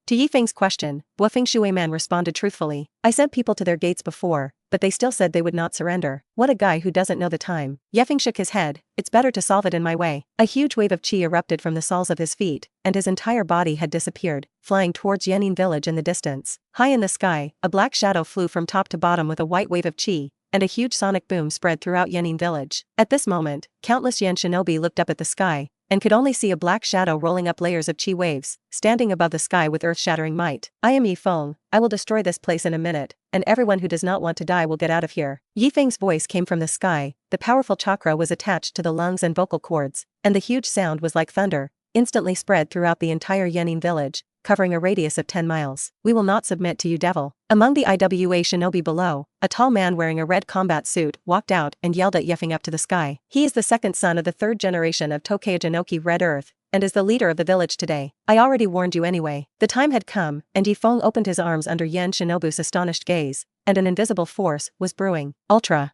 To Ye Feng's question, Buofeng Shui man responded truthfully, I sent people to their gates before, but they still said they would not surrender. What a guy who doesn't know the time. Ye Feng shook his head, it's better to solve it in my way. A huge wave of chi erupted from the soles of his feet, and his entire body had disappeared, flying towards Yenin village in the distance. High in the sky, a black shadow flew from top to bottom with a white wave of chi, and a huge sonic boom spread throughout Yenin village. At this moment, countless Yen shinobi looked up at the sky, and could only see a black shadow rolling up layers of chi waves, standing above the sky with earth-shattering might. I am Ye Feng, I will destroy this place in a minute, and everyone who does not want to die will get out of here. Ye Feng's voice came from the sky, the powerful chakra was attached to the lungs and vocal cords, and the huge sound was like thunder, instantly spread throughout the entire Yenin village, covering a radius of 10 miles. We will not submit to you, devil. Among the IWA shinobi below, a tall man wearing a red combat suit walked out and yelled at Ye Feng up to the sky. He is the second son of the third generation of Tokage Inoki Red Earth, and is the leader of the village today. I already warned you anyway. The time had come, and Ye Feng opened his arms under Yen Shinobu's astonished gaze, and an invisible force was brewing. Ultra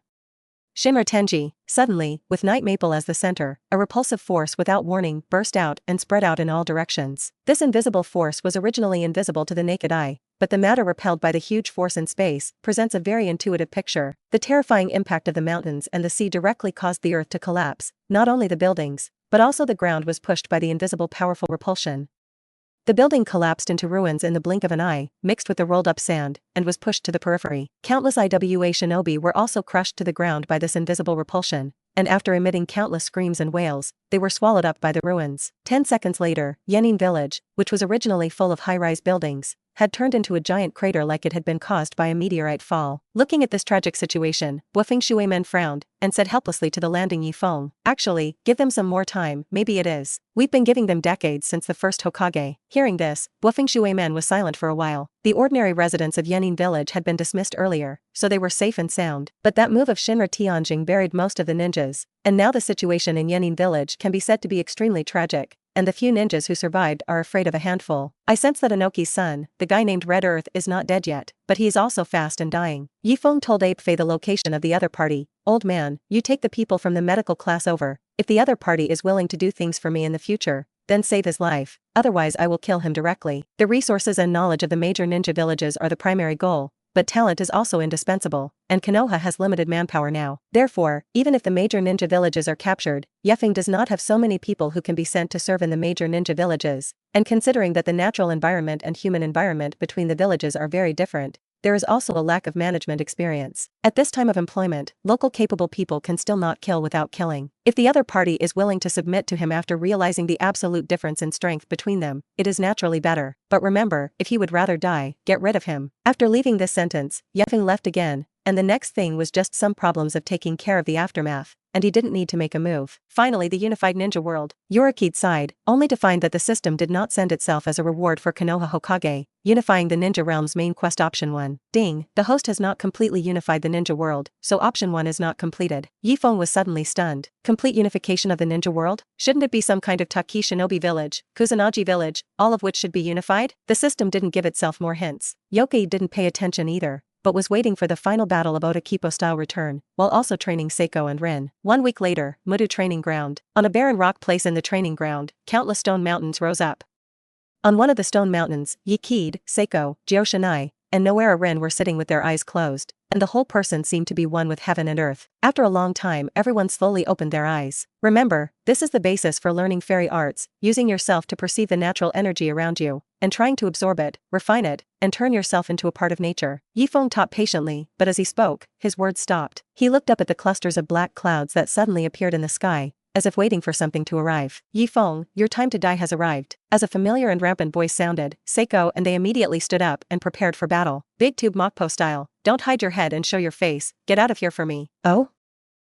Shimmer Tenji. Suddenly, with Night Maple as the center, a repulsive force without warning burst out and spread out in all directions. This invisible force was originally invisible to the naked eye, but the matter repelled by the huge force in space presents a very intuitive picture. The terrifying impact of the mountains and the sea directly caused the earth to collapse. Not only the buildings, but also the ground was pushed by the invisible powerful repulsion. The building collapsed into ruins in the blink of an eye, mixed with the rolled-up sand, and was pushed to the periphery. Countless IWA shinobi were also crushed to the ground by this invisible repulsion, and after emitting countless screams and wails, they were swallowed up by the ruins. 10 seconds later, Yenin village, which was originally full of high-rise buildings, had turned into a giant crater like it had been caused by a meteorite fall. Looking at this tragic situation, Buofeng Shui men frowned, and said helplessly to the landing Ye Feng, actually, give them some more time, maybe it is. We've been giving them decades since the first Hokage. Hearing this, Buofeng Shui men was silent for a while. The ordinary residents of Yenin village had been dismissed earlier, so they were safe and sound. But that move of Shinra Tianjing buried most of the ninjas, and now the situation in Yenin village can be said to be extremely tragic, and the few ninjas who survived are afraid of a handful. I sense that Inoki's son, the guy named Red Earth, is not dead yet, but he is also fast and dying. Ye Feng told Ape Fei the location of the other party. Old man, you take the people from the medical class over. If the other party is willing to do things for me in the future, then save his life, otherwise I will kill him directly. The resources and knowledge of the major ninja villages are the primary goal, but talent is also indispensable, and Konoha has limited manpower now. Therefore, even if the major ninja villages are captured, Ye Feng does not have so many people who can be sent to serve in the major ninja villages, and considering that the natural environment and human environment between the villages are very different, there is also a lack of management experience. At this time of employment, local capable people can still not kill without killing. If the other party is willing to submit to him after realizing the absolute difference in strength between them, it is naturally better. But remember, if he would rather die, get rid of him. After leaving this sentence, Ye Feng left again, and the next thing was just some problems of taking care of the aftermath. and he didn't need to make a move. Finally, the unified ninja world. Yorikid sighed, only to find that the system did not send itself as a reward for Konoha Hokage, unifying the ninja realm's main quest option 1. Ding, the host has not completely unified the ninja world, so option 1 is not completed. Ye Feng was suddenly stunned. Complete unification of the ninja world? Shouldn't it be some kind of Taki shinobi village, Kusanagi village, all of which should be unified? The system didn't give itself more hints. Yokai didn't pay attention either, but was waiting for the final battle of Otakipo-style return, while also training Seiko and Rin. 1 week later, Mudu training ground. On a barren rock place in the training ground, countless stone mountains rose up. On one of the stone mountains, Yikid, Seiko, Joshinai, and Noera Rin were sitting with their eyes closed, and the whole person seemed to be one with heaven and earth. After a long time, everyone slowly opened their eyes. Remember, this is the basis for learning fairy arts, using yourself to perceive the natural energy around you, and trying to absorb it, refine it, and turn yourself into a part of nature. Ye Feng taught patiently, but as he spoke, his words stopped. He looked up at the clusters of black clouds that suddenly appeared in the sky, as if waiting for something to arrive. Ye Feng, your time to die has arrived. As a familiar and rampant voice sounded, Seiko and they immediately stood up and prepared for battle. Big tube Mokpo style, don't hide your head and show your face, get out of here for me. Oh?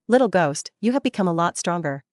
Little ghost, you have become a lot stronger.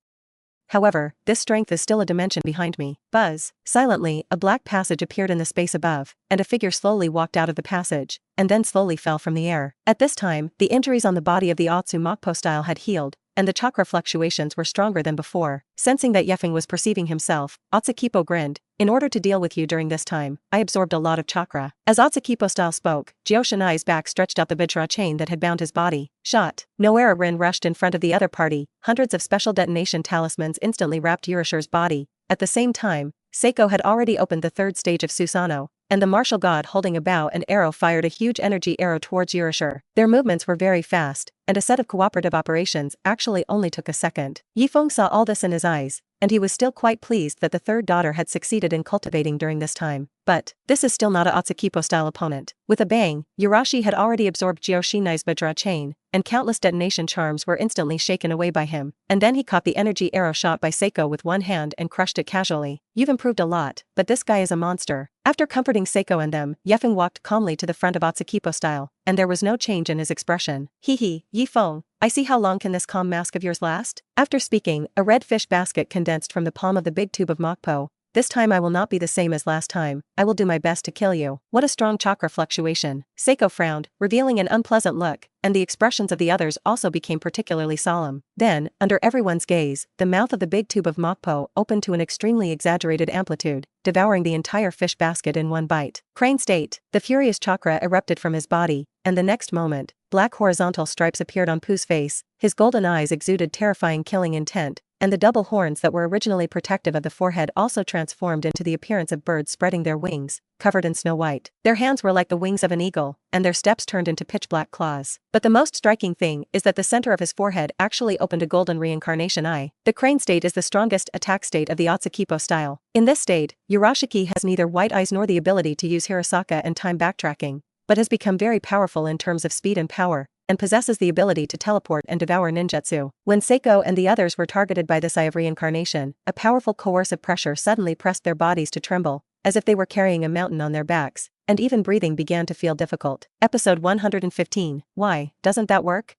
However, this strength is still a dimension behind me. Buzz. Silently, a black passage appeared in the space above, and a figure slowly walked out of the passage, and then slowly fell from the air. At this time, the injuries on the body of the Otsu Mokpo style had healed, and the chakra fluctuations were stronger than before. Sensing that Ye Feng was perceiving himself, Otsukipo grinned. In order to deal with you during this time, I absorbed a lot of chakra. As Otsukipo style spoke, Joshinai's back stretched out the Vajra chain that had bound his body. Shot. Noera Rin rushed in front of the other party. Hundreds of special detonation talismans instantly wrapped Yurishi's body. At the same time, Seiko had already opened the third stage of Susanoo, and the martial god holding a bow and arrow fired a huge energy arrow towards Yurishi. Their movements were very fast, and a set of cooperative operations actually only took a second. Ye Feng saw all this in his eyes, and he was still quite pleased that the third daughter had succeeded in cultivating during this time. But this is still not a Otsukipo-style opponent. With a bang, Yurashi had already absorbed Joshinai's Vajra chain, and countless detonation charms were instantly shaken away by him, and then he caught the energy arrow shot by Seiko with one hand and crushed it casually. You've improved a lot, but this guy is a monster. After comforting Seiko and them, Ye Feng walked calmly to the front of Otsukipo style, and there was no change in his expression. Hee, Ye Feng, I see how long can this calm mask of yours last? After speaking, a red fish basket condensed from the palm of the big tube of Mokpo. This time I will not be the same as last time, I will do my best to kill you. What a strong chakra fluctuation. Seiko frowned, revealing an unpleasant look, and the expressions of the others also became particularly solemn. Then, under everyone's gaze, the mouth of the big tube of Mokpo opened to an extremely exaggerated amplitude, devouring the entire fish basket in one bite. Crane state. The furious chakra erupted from his body, and the next moment, black horizontal stripes appeared on Pooh's face, his golden eyes exuded terrifying killing intent, and the double horns that were originally protective of the forehead also transformed into the appearance of birds spreading their wings, covered in snow white. Their hands were like the wings of an eagle, and their steps turned into pitch-black claws. But the most striking thing is that the center of his forehead actually opened a golden reincarnation eye. The crane state is the strongest attack state of the Otsukipo style. In this state, Urashiki has neither white eyes nor the ability to use Hirosaka and time backtracking, but has become very powerful in terms of speed and power, and possesses the ability to teleport and devour ninjutsu. When Seiko and the others were targeted by this eye of reincarnation, a powerful coercive pressure suddenly pressed their bodies to tremble, as if they were carrying a mountain on their backs, and even breathing began to feel difficult. Episode 115. Why, doesn't that work?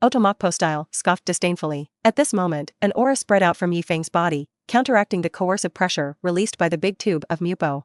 Otomokpo style, scoffed disdainfully. At this moment, an aura spread out from Ye Feng's body, counteracting the coercive pressure released by the big tube of Mupo.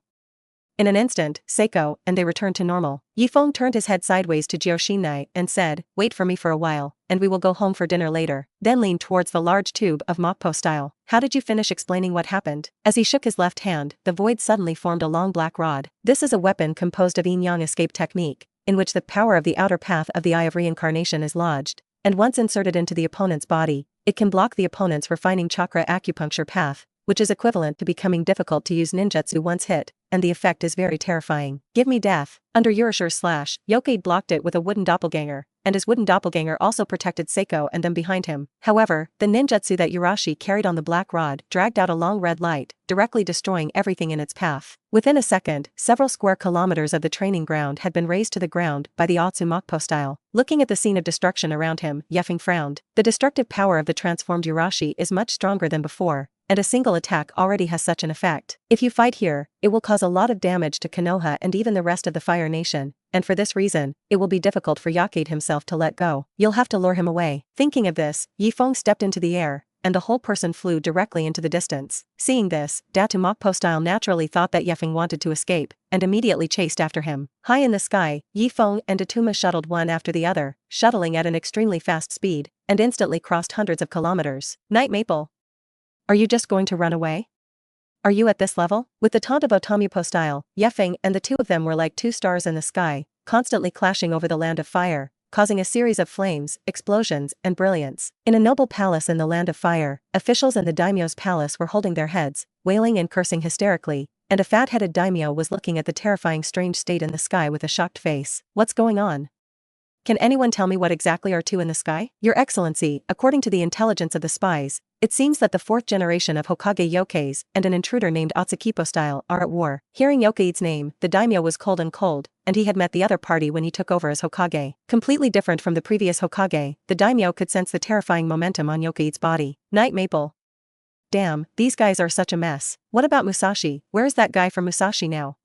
In an instant, Seiko and they returned to normal. Ye Feng turned his head sideways to Joshinai and said, wait for me for a while, and we will go home for dinner later, then leaned towards the large tube of Mokpo style. How did you finish explaining what happened? As he shook his left hand, the void suddenly formed a long black rod. This is a weapon composed of yin-yang escape technique, in which the power of the outer path of the Eye of Reincarnation is lodged, and once inserted into the opponent's body, it can block the opponent's refining chakra acupuncture path, which is equivalent to becoming difficult to use ninjutsu once hit, and the effect is very terrifying. Give me death. Under Yurishi's slash, Yokai blocked it with a wooden doppelganger, and his wooden doppelganger also protected Seiko and them behind him. However, the ninjutsu that Urashi carried on the black rod dragged out a long red light, directly destroying everything in its path. Within a second, several square kilometers of the training ground had been razed to the ground by the Otsu Mokpo style. Looking at the scene of destruction around him, Ye Feng frowned. The destructive power of the transformed Urashi is much stronger than before, and a single attack already has such an effect. If you fight here, it will cause a lot of damage to Konoha and even the rest of the Fire Nation, and for this reason, it will be difficult for Yakade himself to let go. You'll have to lure him away. Thinking of this, Ye Feng stepped into the air, and the whole person flew directly into the distance. Seeing this, Datu Mokpo style naturally thought that Ye Feng wanted to escape, and immediately chased after him. High in the sky, Ye Feng and Datuma shuttled one after the other, shuttling at an extremely fast speed, and instantly crossed hundreds of kilometers. Night Maple. Are you just going to run away? Are you at this level? With the taunt of Otomupo style, Ye Feng and the two of them were like two stars in the sky, constantly clashing over the land of fire, causing a series of flames, explosions, and brilliance. In a noble palace in the land of fire, officials in the daimyo's palace were holding their heads, wailing and cursing hysterically, and a fat-headed daimyo was looking at the terrifying strange state in the sky with a shocked face. What's going on? Can anyone tell me what exactly are two in the sky? Your Excellency, according to the intelligence of the spies, it seems that the fourth generation of Hokage yokais and an intruder named Otsukipo style are at war. Hearing Yokai's name, the daimyo was cold, and he had met the other party when he took over as Hokage. Completely different from the previous Hokage, the daimyo could sense the terrifying momentum on Yokai's body. Night Maple. Damn, these guys are such a mess. What about Musashi? Where is that guy from Musashi now?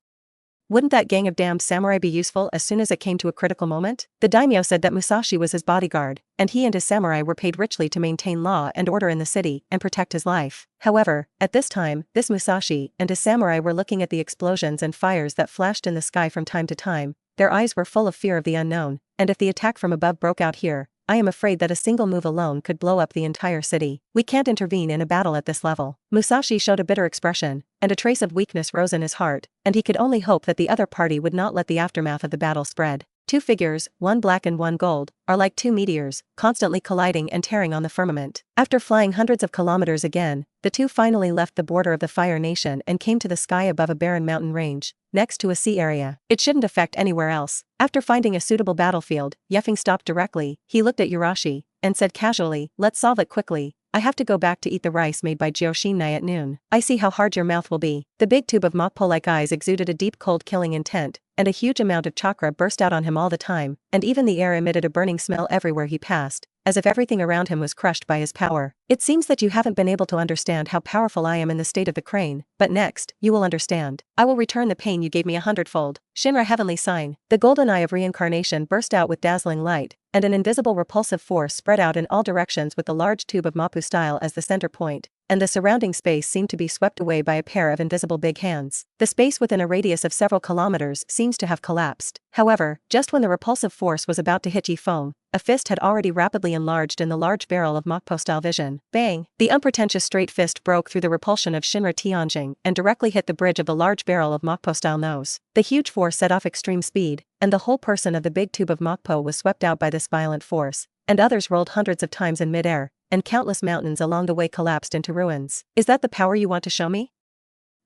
Wouldn't that gang of damned samurai be useful as soon as it came to a critical moment? The daimyo said that Musashi was his bodyguard, and he and his samurai were paid richly to maintain law and order in the city and protect his life. However, at this time, this Musashi and his samurai were looking at the explosions and fires that flashed in the sky from time to time. Their eyes were full of fear of the unknown, and if the attack from above broke out here, I am afraid that a single move alone could blow up the entire city. We can't intervene in a battle at this level. Musashi showed a bitter expression, and a trace of weakness rose in his heart, and he could only hope that the other party would not let the aftermath of the battle spread. Two figures, one black and one gold, are like two meteors, constantly colliding and tearing on the firmament. After flying hundreds of kilometers again, the two finally left the border of the Fire Nation and came to the sky above a barren mountain range, next to a sea area. It shouldn't affect anywhere else. After finding a suitable battlefield, Ye Feng stopped directly. He looked at Urashi, and said casually, "Let's solve it quickly. I have to go back to eat the rice made by Joshinai at noon. I see how hard your mouth will be." The big tube of Mokpo-like eyes exuded a deep cold killing intent, and a huge amount of chakra burst out on him all the time, and even the air emitted a burning smell everywhere he passed, as if everything around him was crushed by his power. It seems that you haven't been able to understand how powerful I am in the state of the crane, but next, you will understand. I will return the pain you gave me 100-fold. Shinra Heavenly Sign. The golden eye of reincarnation burst out with dazzling light, and an invisible repulsive force spread out in all directions with the large tube of Mappu style as the center point, and the surrounding space seemed to be swept away by a pair of invisible big hands. The space within a radius of several kilometers seems to have collapsed. However, just when the repulsive force was about to hit Ye Feng, a fist had already rapidly enlarged in the large barrel of Mokpo-style vision. Bang! The unpretentious straight fist broke through the repulsion of Shinra Tianjing and directly hit the bridge of the large barrel of Mokpo-style nose. The huge force set off extreme speed, and the whole person of the big tube of Mokpo was swept out by this violent force, and others rolled hundreds of times in midair, and countless mountains along the way collapsed into ruins. Is that the power you want to show me?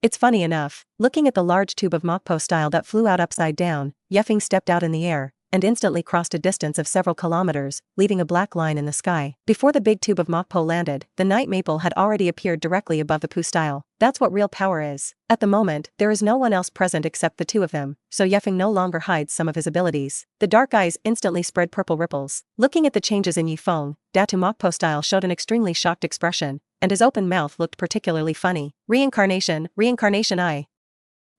It's funny enough, looking at the large tube of Mokpo style that flew out upside down, Ye Feng stepped out in the air, and instantly crossed a distance of several kilometers, leaving a black line in the sky. Before the big tube of Mokpo landed, the night maple had already appeared directly above the Pu style. That's what real power is. At the moment, there is no one else present except the two of them, so Ye Feng no longer hides some of his abilities. The dark eyes instantly spread purple ripples. Looking at the changes in Ye Feng, Datu Mokpo style showed an extremely shocked expression, and his open mouth looked particularly funny. Reincarnation eye.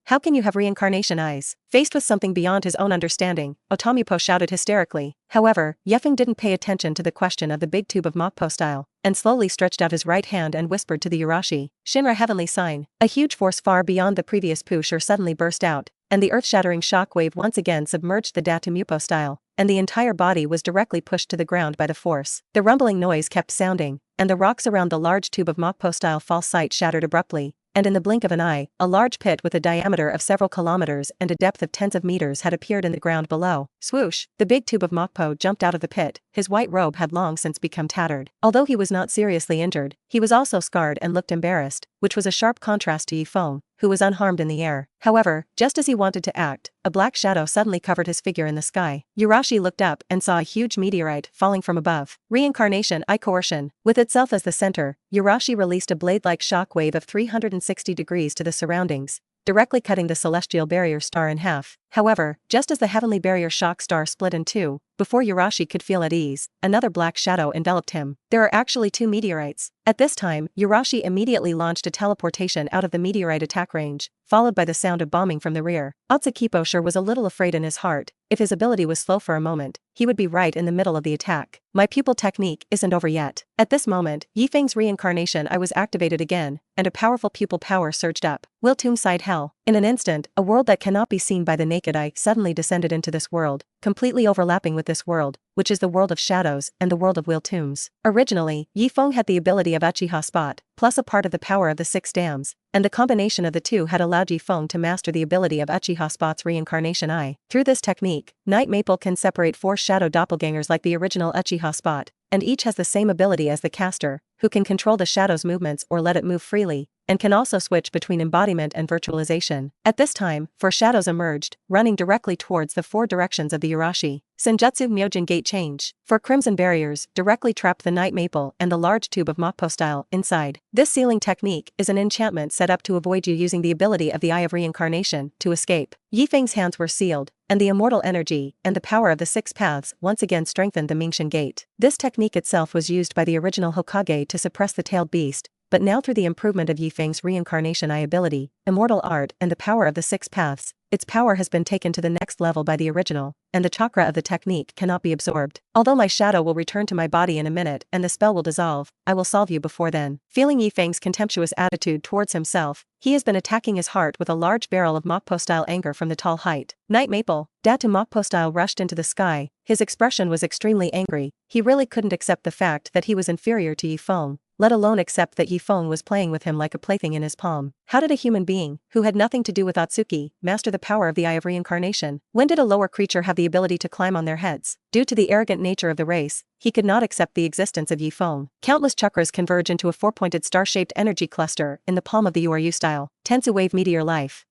How can you have reincarnation eyes? Faced with something beyond his own understanding, Otomupo shouted hysterically. However, Ye Feng didn't pay attention to the question of the big tube of Mokpo style, and slowly stretched out his right hand and whispered to the Urashi, "Shinra Heavenly Sign." A huge force far beyond the previous push suddenly burst out, and the earth-shattering shock wave once again submerged the Datu Mupo style, and the entire body was directly pushed to the ground by the force. The rumbling noise kept sounding, and the rocks around the large tube of Mokpo style false sight shattered abruptly, and in the blink of an eye, a large pit with a diameter of several kilometers and a depth of tens of meters had appeared in the ground below. Swoosh! The big tube of Mokpo jumped out of the pit. His white robe had long since become tattered. Although he was not seriously injured, he was also scarred and looked embarrassed, which was a sharp contrast to Ye Feng, who was unharmed in the air. However, just as he wanted to act, a black shadow suddenly covered his figure in the sky. Urashi looked up and saw a huge meteorite falling from above. Reincarnation eye coercion. With itself as the center, Urashi released a blade-like shock wave of 360 degrees to the surroundings, directly cutting the celestial barrier star in half. However, just as the heavenly barrier shock star split in two, Before Urashi could feel at ease, another black shadow enveloped him. There are actually 2 meteorites. At this time, Urashi immediately launched a teleportation out of the meteorite attack range, followed by the sound of bombing from the rear. Atsukipo sure was a little afraid in his heart. If his ability was slow for a moment, he would be right in the middle of the attack. My pupil technique isn't over yet. At this moment, Ye Feng's reincarnation eye was activated again, and a powerful pupil power surged up. Will tomb side hell. In an instant, a world that cannot be seen by the naked eye suddenly descended into this world, completely overlapping with this world, which is the world of shadows and the world of will tombs. Originally, Ye Feng had the ability of Uchiha Spot, plus a part of the power of the 6 dams, and the combination of the two had allowed Ye Feng to master the ability of Uchiha Spot's reincarnation eye. Through this technique, Night Maple can separate 4 shadow doppelgangers like the original Uchiha Spot, and each has the same ability as the caster, who can control the shadow's movements or let it move freely, and can also switch between embodiment and virtualization. At this time, 4 shadows emerged, running directly towards the 4 directions of the Urashi. Senjutsu Myojin Gate Change. 4 crimson barriers directly trapped the Night Maple and the large tube of Mappo style inside. This sealing technique is an enchantment set up to avoid you using the ability of the Eye of Reincarnation to escape. Ye Feng's hands were sealed, and the immortal energy and the power of the 6 paths once again strengthened the Mingshin Gate. This technique itself was used by the original Hokage to suppress the tailed beast, but now through the improvement of Ye Feng's reincarnation eye ability, immortal art and the power of the 6 paths, its power has been taken to the next level by the original, and the chakra of the technique cannot be absorbed. Although my shadow will return to my body in a minute and the spell will dissolve, I will solve you before then. Feeling Ye Feng's contemptuous attitude towards himself, he has been attacking his heart with a large barrel of Mokpo-style anger from the tall height. Night Maple, Datu Mokpo-style rushed into the sky. His expression was extremely angry. He really couldn't accept the fact that he was inferior to Ye Feng, let alone accept that Ye Feng was playing with him like a plaything in his palm. How did a human being, who had nothing to do with Atsuki, master the power of the Eye of Reincarnation? When did a lower creature have the ability to climb on their heads? Due to the arrogant nature of the race, he could not accept the existence of Ye Feng. Countless chakras converge into a 4-pointed star-shaped energy cluster in the palm of the Urayu style. Tensu Wave Meteor Life.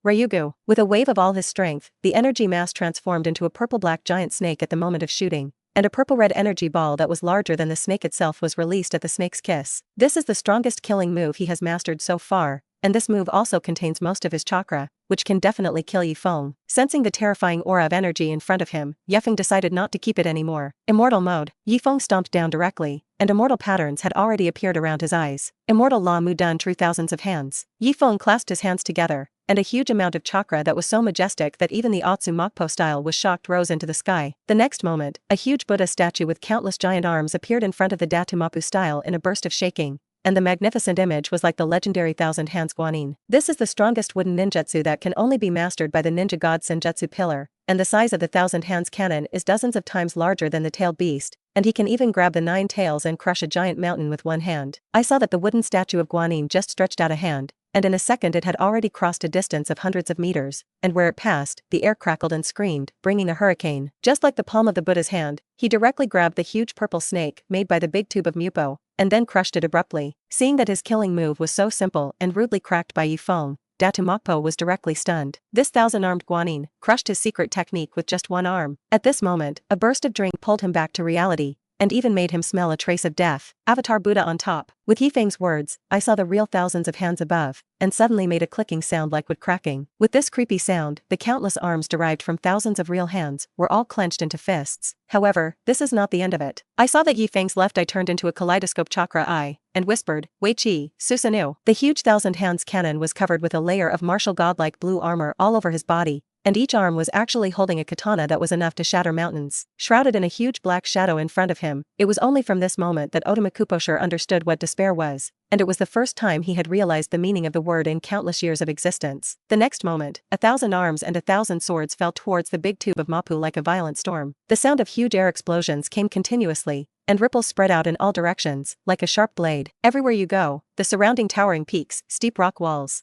Ryugu. With a wave of all his strength, the energy mass transformed into a purple-black giant snake at the moment of shooting, and a purple-red energy ball that was larger than the snake itself was released at the snake's kiss. This is the strongest killing move he has mastered so far, and this move also contains most of his chakra, which can definitely kill Ye Feng. Sensing the terrifying aura of energy in front of him, Ye Feng decided not to keep it anymore. Immortal mode. Ye Feng stomped down directly, and immortal patterns had already appeared around his eyes. Immortal La Mu Dun True Thousands of Hands. Ye Feng clasped his hands together, and a huge amount of chakra that was so majestic that even the Atsu Mokpo style was shocked rose into the sky. The next moment, a huge Buddha statue with countless giant arms appeared in front of the Datu Mapu style in a burst of shaking, and the magnificent image was like the legendary Thousand Hands Guanyin. This is the strongest wooden ninjutsu that can only be mastered by the ninja god Senjutsu pillar, and the size of the Thousand Hands cannon is dozens of times larger than the tailed beast, and he can even grab the 9 tails and crush a giant mountain with one hand. I saw that the wooden statue of Guanyin just stretched out a hand, and in a second it had already crossed a distance of hundreds of meters, and where it passed, the air crackled and screamed, bringing a hurricane. Just like the palm of the Buddha's hand, he directly grabbed the huge purple snake made by the big tube of Mupo, and then crushed it abruptly. Seeing that his killing move was so simple and rudely cracked by Ye Feng, Datu Mokpo was directly stunned. This 1,000-armed Guanyin crushed his secret technique with just one arm. At this moment, a burst of drink pulled him back to reality, and even made him smell a trace of death. Avatar Buddha on top. With Ye Feng's words, I saw the real thousands of hands above, and suddenly made a clicking sound like wood cracking. With this creepy sound, the countless arms derived from thousands of real hands were all clenched into fists. However, this is not the end of it. I saw that Ye Feng's left eye turned into a kaleidoscope chakra eye, and whispered, Wei Qi, Susanu. The huge Thousand Hands cannon was covered with a layer of martial godlike blue armor all over his body, and each arm was actually holding a katana that was enough to shatter mountains. Shrouded in a huge black shadow in front of him, it was only from this moment that Otama Kuposher understood what despair was, and it was the first time he had realized the meaning of the word in countless years of existence. The next moment, 1,000 arms and 1,000 swords fell towards the big tube of Mapu like a violent storm. The sound of huge air explosions came continuously, and ripples spread out in all directions, like a sharp blade. Everywhere you go, the surrounding towering peaks, steep rock walls.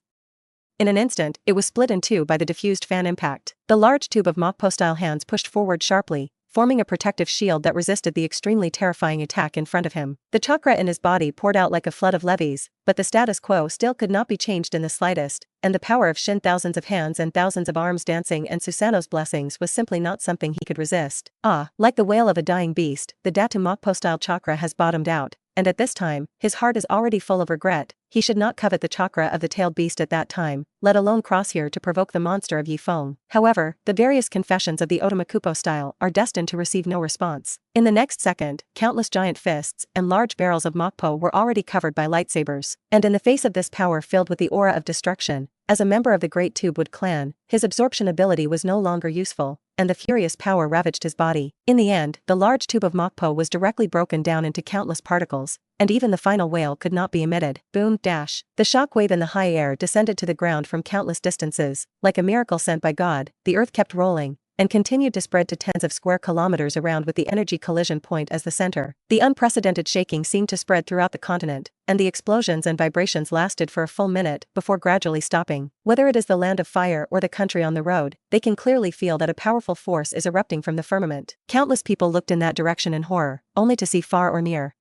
In an instant, it was split in two by the diffused fan impact. The large tube of Mokpo-style hands pushed forward sharply, forming a protective shield that resisted the extremely terrifying attack in front of him. The chakra in his body poured out like a flood of levies, but the status quo still could not be changed in the slightest, and the power of Shin thousands of hands and thousands of arms dancing and Susanoo's blessings was simply not something he could resist. Like the wail of a dying beast, the Datu Mokpo-style chakra has bottomed out, and at this time, his heart is already full of regret. he should not covet the chakra of the tailed beast at that time, let alone cross here to provoke the monster of Ye Feng. However, the various confessions of the Otomakupo style are destined to receive no response. In the next second, countless giant fists and large barrels of mokpo were already covered by lightsabers. And in the face of this power filled with the aura of destruction, as a member of the Great Tubewood clan, his absorption ability was no longer useful, and the furious power ravaged his body. In the end, the large tube of mokpo was directly broken down into countless particles, and even the final wail could not be emitted. Boom, dash. The shockwave in the high air descended to the ground from countless distances. Like a miracle sent by God, the earth kept rolling, and continued to spread to tens of square kilometers around with the energy collision point as the center. The unprecedented shaking seemed to spread throughout the continent, and the explosions and vibrations lasted for a full minute before gradually stopping. Whether it is the land of fire or the country on the road, they can clearly feel that a powerful force is erupting from the firmament. Countless people looked in that direction in horror, only to see far or near.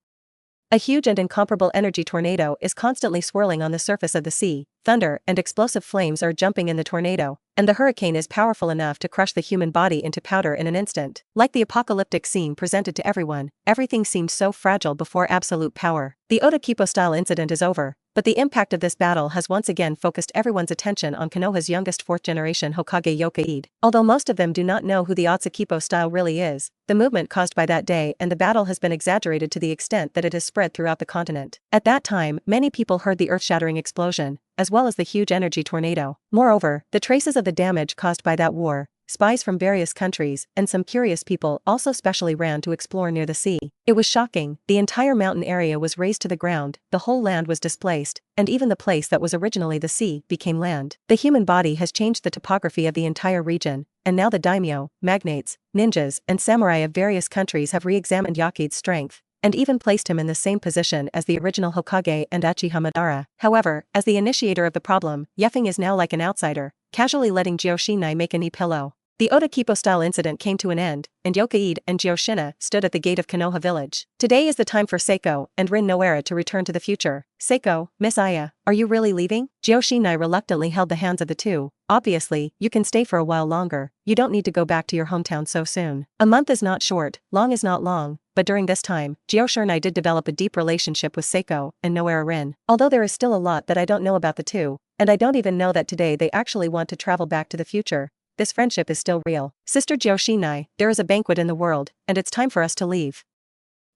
A huge and incomparable energy tornado is constantly swirling on the surface of the sea. Thunder and explosive flames are jumping in the tornado, and the hurricane is powerful enough to crush the human body into powder in an instant. Like the apocalyptic scene presented to everyone, everything seemed so fragile before absolute power. The Otokipo-style incident is over, but the impact of this battle has once again focused everyone's attention on Konoha's youngest fourth-generation Hokage Yokaide. Although most of them do not know who the Otsukipo style really is, the movement caused by that day and the battle has been exaggerated to the extent that it has spread throughout the continent. At that time, many people heard the earth-shattering explosion, as well as the huge energy tornado. Moreover, the traces of the damage caused by that war, spies from various countries, and some curious people also specially ran to explore near the sea. It was shocking. The entire mountain area was razed to the ground, the whole land was displaced, and even the place that was originally the sea became land. The human body has changed the topography of the entire region, and now the daimyo, magnates, ninjas, and samurai of various countries have re-examined Yokaide's strength, and even placed him in the same position as the original Hokage and Uchiha Madara. However, as the initiator of the problem, Ye Feng is now like an outsider, casually letting Joshinai make a knee pillow. The Otokipo-style incident came to an end, and Yokaide and Joshina stood at the gate of Konoha village. Today is the time for Seiko and Rin Noera to return to the future. Seiko, Miss Aya, are you really leaving? Joshinai reluctantly held the hands of the two. Obviously, you can stay for a while longer. You don't need to go back to your hometown so soon. A month is not short, long is not long, but during this time, Joshinai did develop a deep relationship with Seiko and Noera Rin. Although there is still a lot that I don't know about the two, and I don't even know that today they actually want to travel back to the future. This friendship is still real. Sister Joshinai, there is a banquet in the world, and it's time for us to leave.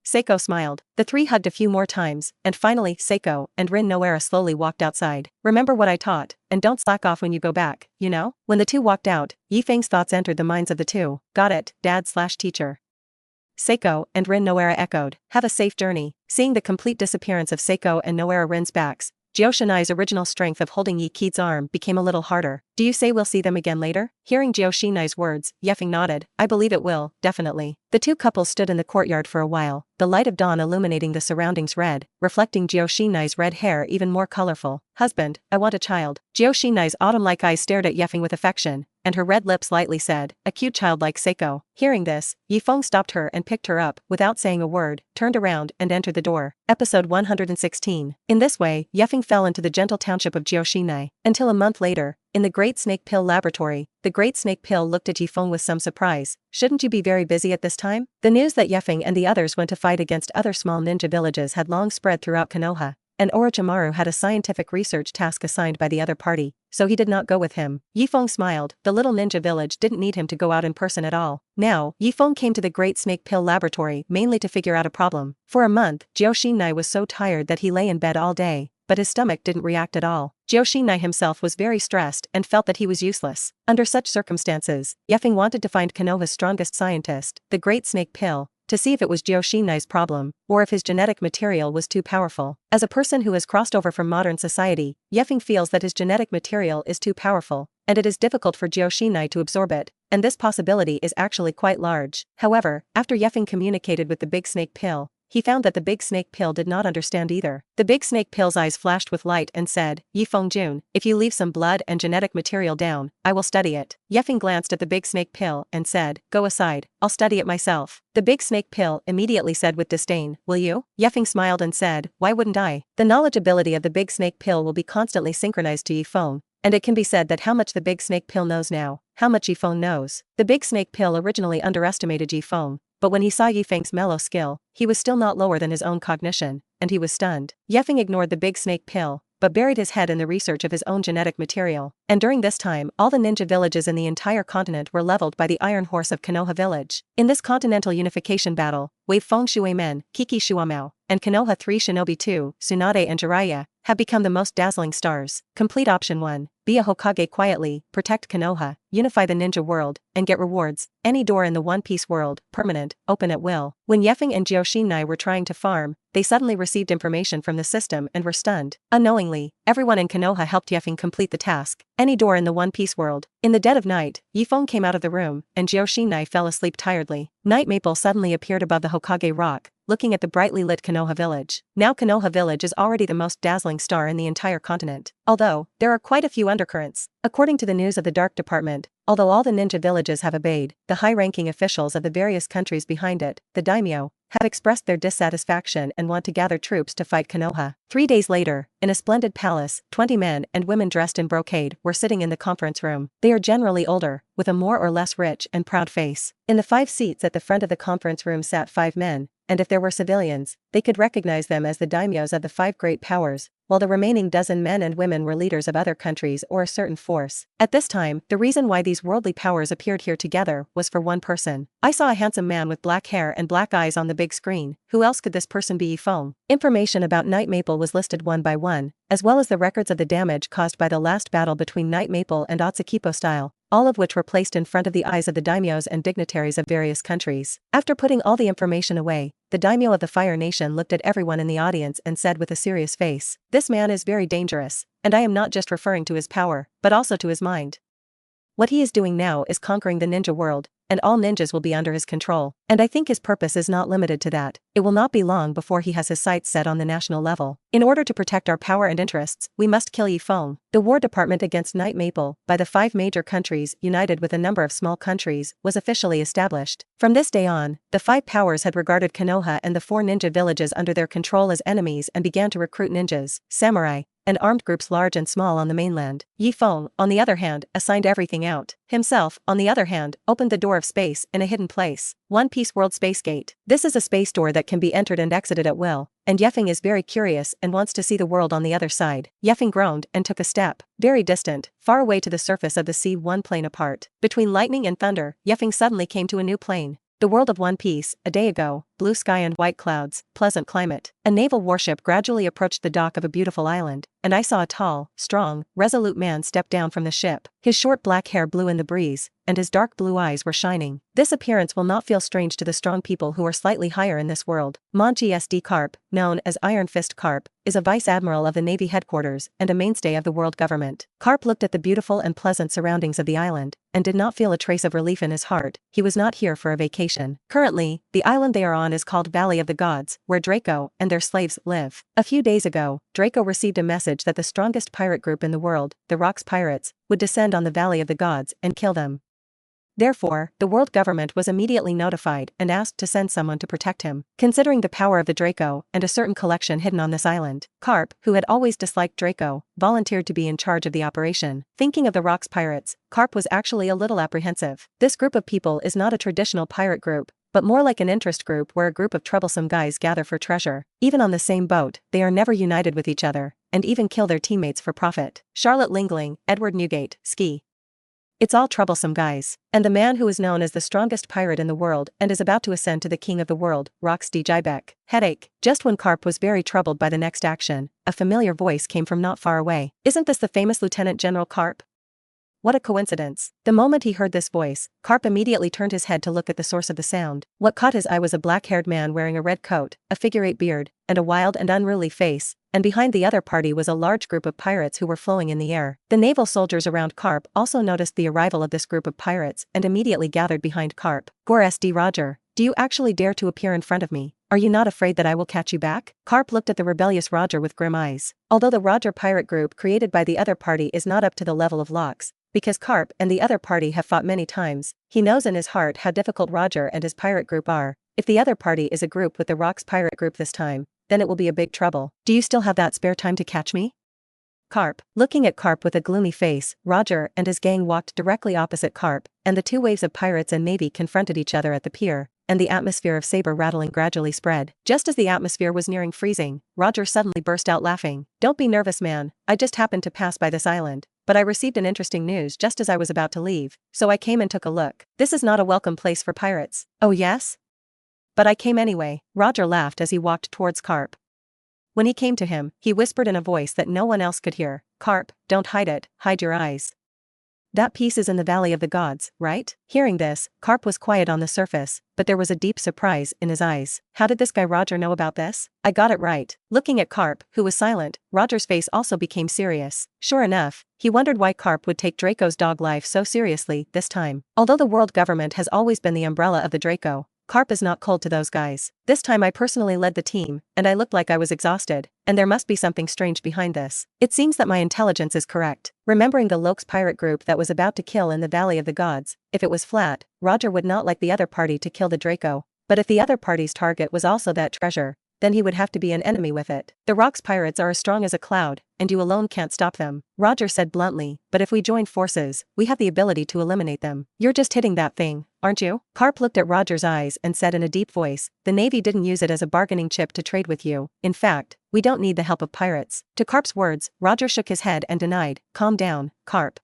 Seiko smiled. The three hugged a few more times, and finally, Seiko and Rin Noera slowly walked outside. Remember what I taught, and don't slack off when you go back, you know? When the two walked out, Ye Feng's thoughts entered the minds of the two. Got it, dad/teacher. Seiko and Rin Noera echoed. Have a safe journey. Seeing the complete disappearance of Seiko and Noera Rin's backs, Joshinai's original strength of holding Ye Qide's arm became a little harder. Do you say we'll see them again later? Hearing Joshinai's words, Ye Feng nodded. I believe it will, definitely. The two couples stood in the courtyard for a while, the light of dawn illuminating the surroundings red, reflecting Joshinai's red hair even more colorful. Husband, I want a child. Joshinai's autumn-like eyes stared at Ye Feng with affection, and her red lips lightly said, a cute child like Seiko. Hearing this, Ye Feng stopped her and picked her up, without saying a word, turned around and entered the door. Episode 116. In this way, Ye Feng fell into the gentle township of Joshinai, until a month later, in the Great Snake Pill laboratory, the Great Snake Pill looked at Ye Feng with some surprise. Shouldn't you be very busy at this time? The news that Ye Feng and the others went to fight against other small ninja villages had long spread throughout Konoha, and Orochimaru had a scientific research task assigned by the other party, so he did not go with him. Ye Feng smiled. The little ninja village didn't need him to go out in person at all. Now, Ye Feng came to the Great Snake Pill laboratory mainly to figure out a problem. For a month, Joshinai was so tired that he lay in bed all day, but his stomach didn't react at all. Joshinai himself was very stressed and felt that he was useless. Under such circumstances, Ye Feng wanted to find Konoha's strongest scientist, the Great Snake Pill, to see if it was Joshinai's problem, or if his genetic material was too powerful. As a person who has crossed over from modern society, Ye Feng feels that his genetic material is too powerful, and it is difficult for Joshinai to absorb it, and this possibility is actually quite large. However, after Ye Feng communicated with the Big Snake Pill, he found that the Big Snake Pill did not understand either. The Big Snake Pill's eyes flashed with light and said, Ye Feng Jun, if you leave some blood and genetic material down, I will study it. Ye Feng glanced at the Big Snake Pill and said, go aside, I'll study it myself. The Big Snake Pill immediately said with disdain, will you? Ye Feng smiled and said, why wouldn't I? The knowledge ability of the Big Snake Pill will be constantly synchronized to Ye Feng, and it can be said that how much the Big Snake Pill knows now, how much Ye Feng knows. The Big Snake Pill originally underestimated Ye Feng, but when he saw Ye Feng's mellow skill, he was still not lower than his own cognition, and he was stunned. Ye Feng ignored the Big Snake Pill, but buried his head in the research of his own genetic material. And during this time, all the ninja villages in the entire continent were leveled by the Iron Horse of Konoha village. In this continental unification battle, Ye Feng Shuimen, Kiki Shuamao, and Konoha 3 Shinobi 2, Tsunade and Jiraiya, have become the most dazzling stars. Complete option 1. Be a Hokage quietly, protect Konoha, unify the ninja world, and get rewards. Any door in the One Piece world, permanent, open at will. When Ye Feng and Jioshinai were trying to farm, they suddenly received information from the system and were stunned. Unknowingly, everyone in Konoha helped Ye Feng complete the task. Any door in the One Piece world. In the dead of night, Ye Feng came out of the room, and Jioshinai fell asleep tiredly. Night Maple suddenly appeared above the Hokage rock, looking at the brightly lit Konoha village. Now Konoha village is already the most dazzling star in the entire continent. Although, there are quite a few undercurrents. According to the news of the Dark Department, although all the ninja villages have obeyed, the high-ranking officials of the various countries behind it, the daimyo, have expressed their dissatisfaction and want to gather troops to fight Konoha. 3 days later, in a splendid palace, 20 men and women dressed in brocade were sitting in the conference room. They are generally older, with a more or less rich and proud face. In the 5 seats at the front of the conference room sat 5 men, and if there were civilians, they could recognize them as the daimyos of the 5 great powers, while the remaining dozen men and women were leaders of other countries or a certain force. At this time, the reason why these worldly powers appeared here together was for one person. I saw a handsome man with black hair and black eyes on the big screen. Who else could this person be? Ye Feng. Information about Night Maple was listed one by one, as well as the records of the damage caused by the last battle between Night Maple and Atsukipo Style, all of which were placed in front of the eyes of the daimyos and dignitaries of various countries. After putting all the information away, the daimyo of the Fire Nation looked at everyone in the audience and said with a serious face, "This man is very dangerous, and I am not just referring to his power, but also to his mind. What he is doing now is conquering the ninja world, and all ninjas will be under his control. And I think his purpose is not limited to that. It will not be long before he has his sights set on the national level. In order to protect our power and interests, we must kill Ye Feng." The War Department against Night Maple, by the 5 major countries united with a number of small countries, was officially established. From this day on, the 5 powers had regarded Konoha and the 4 ninja villages under their control as enemies and began to recruit ninjas, samurai, and armed groups large and small on the mainland. Ye Feng, on the other hand, assigned everything out. Himself, on the other hand, opened the door of space in a hidden place. One Piece World Space Gate. This is a space door that can be entered and exited at will, and Ye Feng is very curious and wants to see the world on the other side. Ye Feng groaned and took a step. Very distant, far away to the surface of the sea, one plane apart. Between lightning and thunder, Ye Feng suddenly came to a new plane. The world of One Piece, a day ago, blue sky and white clouds, pleasant climate. A naval warship gradually approached the dock of a beautiful island, and I saw a tall, strong, resolute man step down from the ship. His short black hair blew in the breeze, and his dark blue eyes were shining. This appearance will not feel strange to the strong people who are slightly higher in this world. Monchi SD Karp, known as Iron Fist Karp, is a vice admiral of the Navy headquarters and a mainstay of the world government. Karp looked at the beautiful and pleasant surroundings of the island, and did not feel a trace of relief in his heart. He was not here for a vacation. Currently, the island they are on is called Valley of the Gods, where Draco and their slaves live. A few days ago, Draco received a message that the strongest pirate group in the world, the Rocks Pirates, would descend on the Valley of the Gods and kill them. Therefore, the world government was immediately notified and asked to send someone to protect him. Considering the power of the Draco and a certain collection hidden on this island, Karp, who had always disliked Draco, volunteered to be in charge of the operation. Thinking of the Rocks Pirates, Karp was actually a little apprehensive. This group of people is not a traditional pirate group, but more like an interest group where a group of troublesome guys gather for treasure. Even on the same boat, they are never united with each other, and even kill their teammates for profit. Charlotte Lingling, Edward Newgate, Ski. It's all troublesome guys. And the man who is known as the strongest pirate in the world and is about to ascend to the king of the world, Rox D. Jaibeck. Headache. Just when Karp was very troubled by the next action, a familiar voice came from not far away. Isn't this the famous Lieutenant General Karp? What a coincidence. The moment he heard this voice, Karp immediately turned his head to look at the source of the sound. What caught his eye was a black-haired man wearing a red coat, a figure-8 beard, and a wild and unruly face, and behind the other party was a large group of pirates who were flowing in the air. The naval soldiers around Karp also noticed the arrival of this group of pirates and immediately gathered behind Karp. Gore SD Roger, do you actually dare to appear in front of me? Are you not afraid that I will catch you back? Karp looked at the rebellious Roger with grim eyes. Although the Roger pirate group created by the other party is not up to the level of Locks, because Karp and the other party have fought many times, he knows in his heart how difficult Roger and his pirate group are. If the other party is a group with the Rocks pirate group this time, then it will be a big trouble. Do you still have that spare time to catch me? Karp. Looking at Karp with a gloomy face, Roger and his gang walked directly opposite Karp, and the two waves of pirates and navy confronted each other at the pier. and the atmosphere of saber rattling gradually spread. Just as the atmosphere was nearing freezing, Roger suddenly burst out laughing. "Don't be nervous, man, I just happened to pass by this island. But I received an interesting news just as I was about to leave, so I came and took a look. This is not a welcome place for pirates." "Oh yes? But I came anyway," Roger laughed as he walked towards Carp. When he came to him, he whispered in a voice that no one else could hear, "Carp, don't hide it, hide your eyes. That piece is in the Valley of the Gods, right?" Hearing this, Carp was quiet on the surface, but there was a deep surprise in his eyes. "How did this guy Roger know about this?" "I got it right." Looking at Carp, who was silent, Roger's face also became serious. Sure enough, he wondered why Carp would take Draco's dog life so seriously this time. Although the world government has always been the umbrella of the Draco, Carp is not cold to those guys. "This time I personally led the team, and I looked like I was exhausted, and there must be something strange behind this. It seems that my intelligence is correct." Remembering the Lok's pirate group that was about to kill in the Valley of the Gods, if it was flat, Roger would not like the other party to kill the Draco, but if the other party's target was also that treasure, then he would have to be an enemy with it. "The Rock's pirates are as strong as a cloud, and you alone can't stop them," Roger said bluntly, "but if we join forces, we have the ability to eliminate them." "You're just hitting that thing, aren't you?" Carp looked at Roger's eyes and said in a deep voice, "The Navy didn't use it as a bargaining chip to trade with you. In fact, we don't need the help of pirates." To Carp's words, Roger shook his head and denied, "Calm down, Carp.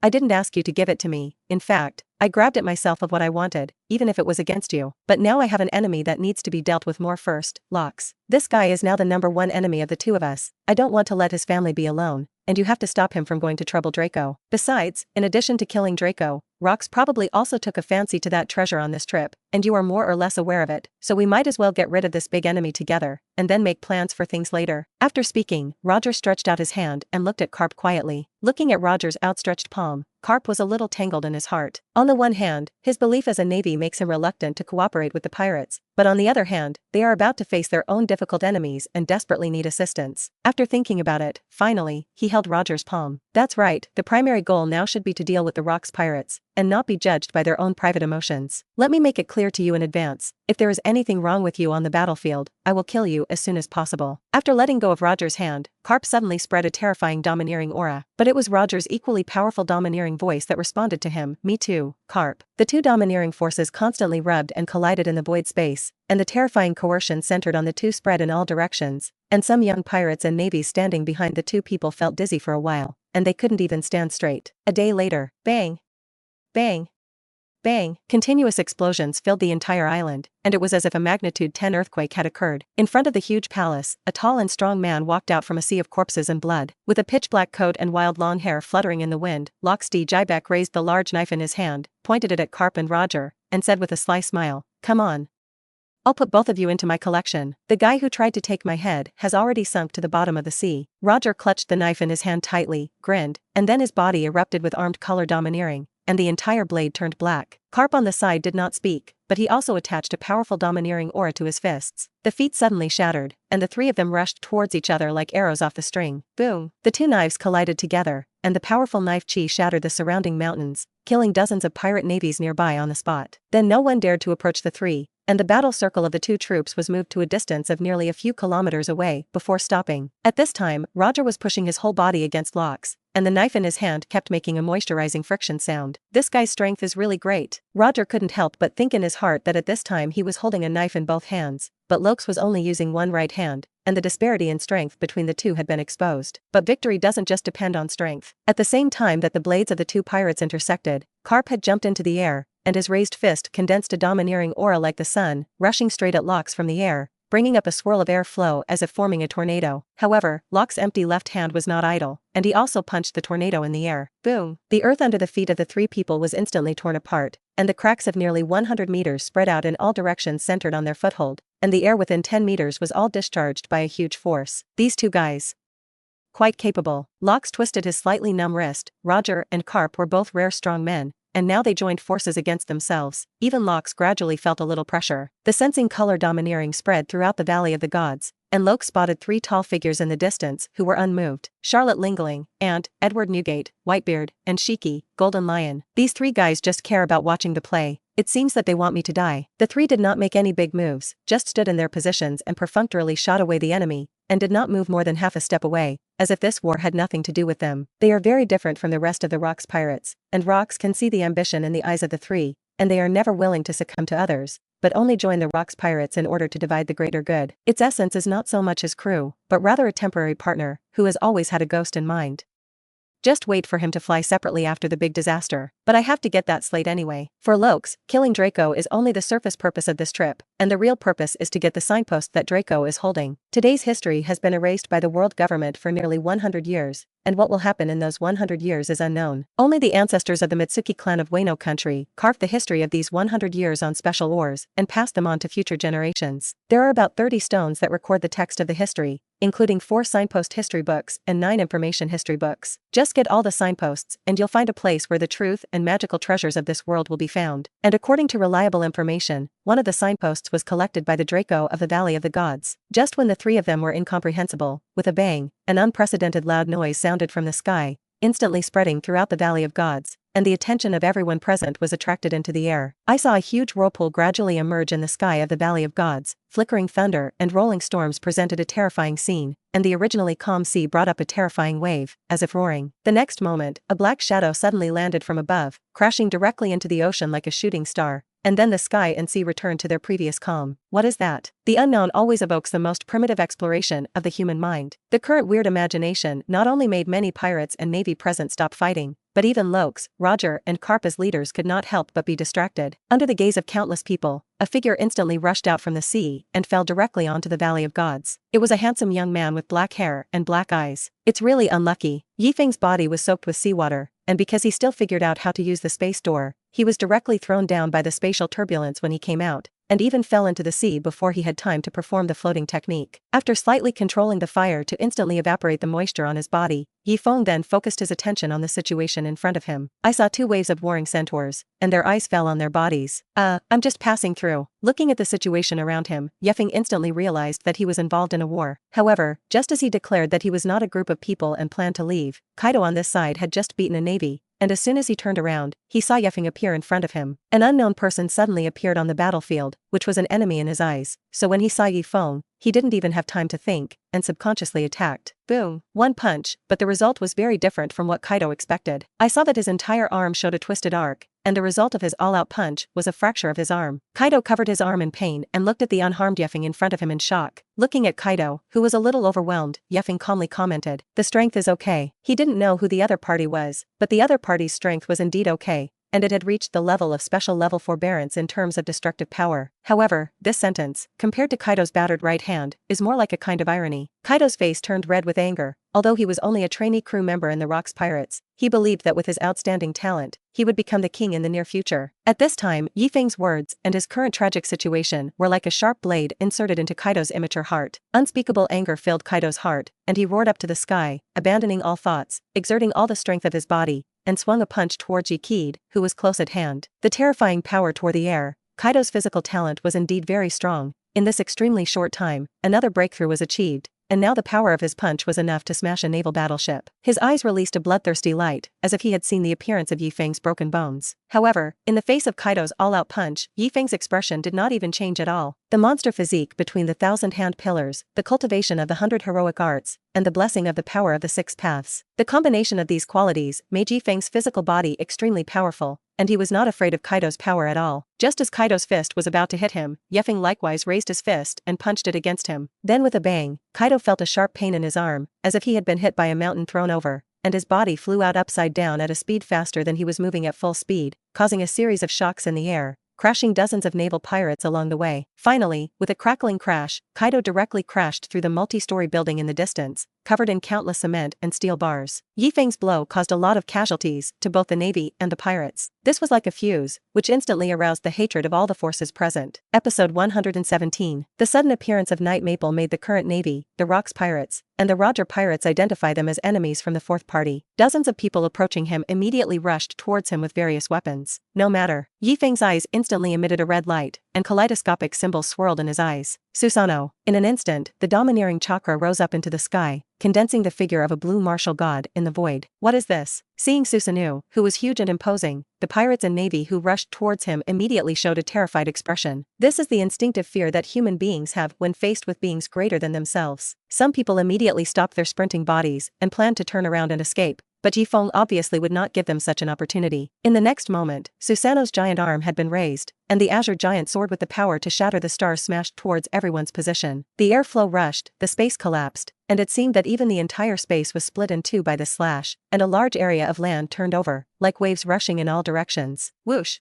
I didn't ask you to give it to me. In fact, I grabbed it myself of what I wanted, even if it was against you. But now I have an enemy that needs to be dealt with more first, Lox. This guy is now the #1 enemy of the two of us. I don't want to let his family be alone, and you have to stop him from going to trouble Draco. Besides, in addition to killing Draco, Rox probably also took a fancy to that treasure on this trip, and you are more or less aware of it, so we might as well get rid of this big enemy together, and then make plans for things later." After speaking, Roger stretched out his hand and looked at Carp quietly. Looking at Roger's outstretched palm, Carp was a little tangled in his heart. On the one hand, his belief as a navy makes him reluctant to cooperate with the pirates, but on the other hand, they are about to face their own difficult enemies and desperately need assistance. After thinking about it, finally, he held Roger's palm. "That's right, the primary goal now should be to deal with the Rock's pirates, and not be judged by their own private emotions. Let me make it clear to you in advance, if there is anything wrong with you on the battlefield, I will kill you as soon as possible." After letting go of Roger's hand, Carp suddenly spread a terrifying domineering aura, but it was Roger's equally powerful domineering voice that responded to him, "Me too, Carp." The two domineering forces constantly rubbed and collided in the void space, and the terrifying coercion centered on the two spread in all directions, and some young pirates and navies standing behind the two people felt dizzy for a while, and they couldn't even stand straight. A day later, bang! Bang! Bang! Continuous explosions filled the entire island, and it was as if a magnitude 10 earthquake had occurred. In front of the huge palace, a tall and strong man walked out from a sea of corpses and blood. With a pitch-black coat and wild long hair fluttering in the wind, Lox D. Jibek raised the large knife in his hand, pointed it at Carp and Roger, and said with a sly smile, "Come on. I'll put both of you into my collection. The guy who tried to take my head has already sunk to the bottom of the sea." Roger clutched the knife in his hand tightly, grinned, and then his body erupted with armed color domineering, and the entire blade turned black. Carp on the side did not speak, but he also attached a powerful domineering aura to his fists. The feet suddenly shattered, and the three of them rushed towards each other like arrows off the string. Boom! The two knives collided together, and the powerful knife chi shattered the surrounding mountains, killing dozens of pirate navies nearby on the spot. Then no one dared to approach the three, and the battle circle of the two troops was moved to a distance of nearly a few kilometers away before stopping. At this time, Roger was pushing his whole body against Lox, and the knife in his hand kept making a moisturizing friction sound. This guy's strength is really great. Roger couldn't help but think in his heart that at this time he was holding a knife in both hands, but Lox was only using one right hand, and the disparity in strength between the two had been exposed. But victory doesn't just depend on strength. At the same time that the blades of the two pirates intersected, Carp had jumped into the air, and his raised fist condensed a domineering aura like the sun, rushing straight at Lox from the air, bringing up a swirl of air flow as if forming a tornado. However, Lox's empty left hand was not idle, and he also punched the tornado in the air. Boom! The earth under the feet of the three people was instantly torn apart, and the cracks of nearly 100 meters spread out in all directions centered on their foothold, and the air within 10 meters was all discharged by a huge force. These two guys. Quite capable. Lox twisted his slightly numb wrist. Roger and Carp were both rare strong men, and now they joined forces against themselves. Even Lox gradually felt a little pressure. The sensing color domineering spread throughout the Valley of the Gods, and Lox spotted three tall figures in the distance who were unmoved. Charlotte Lingling, and Edward Newgate, Whitebeard, and Shiki, Golden Lion. These three guys just care about watching the play. It seems that they want me to die. The three did not make any big moves, just stood in their positions and perfunctorily shot away the enemy, and did not move more than half a step away, as if this war had nothing to do with them. They are very different from the rest of the Rock's pirates, and Rox can see the ambition in the eyes of the three, and they are never willing to succumb to others, but only join the Rocks pirates in order to divide the greater good. Its essence is not so much his crew, but rather a temporary partner, who has always had a ghost in mind. Just wait for him to fly separately after the big disaster. But I have to get that slate anyway. For Lokes, killing Draco is only the surface purpose of this trip, and the real purpose is to get the signpost that Draco is holding. Today's history has been erased by the world government for nearly 100 years, and what will happen in those 100 years is unknown. Only the ancestors of the Mitsuki clan of Wano country carved the history of these 100 years on special ores and passed them on to future generations. There are about 30 stones that record the text of the history, including 4 signpost history books and 9 information history books. Just get all the signposts and you'll find a place where the truth and magical treasures of this world will be found. And according to reliable information, one of the signposts was collected by the Draco of the Valley of the Gods. Just when the 3 of them were incomprehensible, with a bang, an unprecedented loud noise sounded from the sky, instantly spreading throughout the Valley of Gods, and the attention of everyone present was attracted into the air. I saw a huge whirlpool gradually emerge in the sky of the Valley of Gods. Flickering thunder and rolling storms presented a terrifying scene, and the originally calm sea brought up a terrifying wave, as if roaring. The next moment, a black shadow suddenly landed from above, crashing directly into the ocean like a shooting star. And then the sky and sea returned to their previous calm. What is that? The unknown always evokes the most primitive exploration of the human mind. The current weird imagination not only made many pirates and navy present stop fighting, but even Lokes, Roger, and Carp as leaders could not help but be distracted. Under the gaze of countless people, a figure instantly rushed out from the sea and fell directly onto the Valley of Gods. It was a handsome young man with black hair and black eyes. It's really unlucky. Ye Feng's body was soaked with seawater, and because he still figured out how to use the space door, he was directly thrown down by the spatial turbulence when he came out, and even fell into the sea before he had time to perform the floating technique. After slightly controlling the fire to instantly evaporate the moisture on his body, Ye Feng then focused his attention on the situation in front of him. I saw 2 waves of warring centaurs, and their eyes fell on their bodies. I'm just passing through. Looking at the situation around him, Ye Feng instantly realized that he was involved in a war. However, just as he declared that he was not a group of people and planned to leave, Kaido on this side had just beaten a navy, and as soon as he turned around, he saw Ye Feng appear in front of him. An unknown person suddenly appeared on the battlefield, which was an enemy in his eyes, so when he saw Ye Feng, he didn't even have time to think, and subconsciously attacked. Boom. One punch, but the result was very different from what Kaido expected. I saw that his entire arm showed a twisted arc, and the result of his all-out punch was a fracture of his arm. Kaido covered his arm in pain and looked at the unharmed Ye Feng in front of him in shock. Looking at Kaido, who was a little overwhelmed, Ye Feng calmly commented, "The strength is okay." He didn't know who the other party was, but the other party's strength was indeed okay, and it had reached the level of special level forbearance in terms of destructive power. However, this sentence, compared to Kaido's battered right hand, is more like a kind of irony. Kaido's face turned red with anger. Although he was only a trainee crew member in the Rocks Pirates, he believed that with his outstanding talent, he would become the king in the near future. At this time, Ye Feng's words and his current tragic situation were like a sharp blade inserted into Kaido's immature heart. Unspeakable anger filled Kaido's heart, and he roared up to the sky, abandoning all thoughts, exerting all the strength of his body, and swung a punch towards Ye Kid, who was close at hand. The terrifying power tore the air. Kaido's physical talent was indeed very strong. In this extremely short time, another breakthrough was achieved, and now the power of his punch was enough to smash a naval battleship. His eyes released a bloodthirsty light, as if he had seen the appearance of Ye Feng's broken bones. However, in the face of Kaido's all-out punch, Ye Feng's expression did not even change at all. The monster physique between the 1,000-hand pillars, the cultivation of the 100 heroic arts, and the blessing of the power of the 6 paths. The combination of these qualities made Ye Feng's physical body extremely powerful, and he was not afraid of Kaido's power at all. Just as Kaido's fist was about to hit him, Ye Feng likewise raised his fist and punched it against him. Then with a bang, Kaido felt a sharp pain in his arm, as if he had been hit by a mountain thrown over, and his body flew out upside down at a speed faster than he was moving at full speed, causing a series of shocks in the air, crashing dozens of naval pirates along the way. Finally, with a crackling crash, Kaido directly crashed through the multi-story building in the distance, covered in countless cement and steel bars. Ye Feng's blow caused a lot of casualties to both the navy and the pirates. This was like a fuse, which instantly aroused the hatred of all the forces present. Episode 117. The sudden appearance of Night Maple made the current navy, the Rocks Pirates, and the Roger Pirates identify them as enemies from the fourth party. Dozens of people approaching him immediately rushed towards him with various weapons. No matter. Ye Feng's eyes instantly emitted a red light, and kaleidoscopic symbols swirled in his eyes. Susanoo. In an instant, the domineering chakra rose up into the sky, condensing the figure of a blue martial god in the void. What is this? Seeing Susanoo, who was huge and imposing, the pirates and navy who rushed towards him immediately showed a terrified expression. This is the instinctive fear that human beings have when faced with beings greater than themselves. Some people immediately stopped their sprinting bodies and planned to turn around and escape, but Ye Feng obviously would not give them such an opportunity. In the next moment, Susanoo's giant arm had been raised, and the azure giant sword with the power to shatter the stars smashed towards everyone's position. The airflow rushed, the space collapsed, and it seemed that even the entire space was split in two by the slash, and a large area of land turned over, like waves rushing in all directions. Whoosh!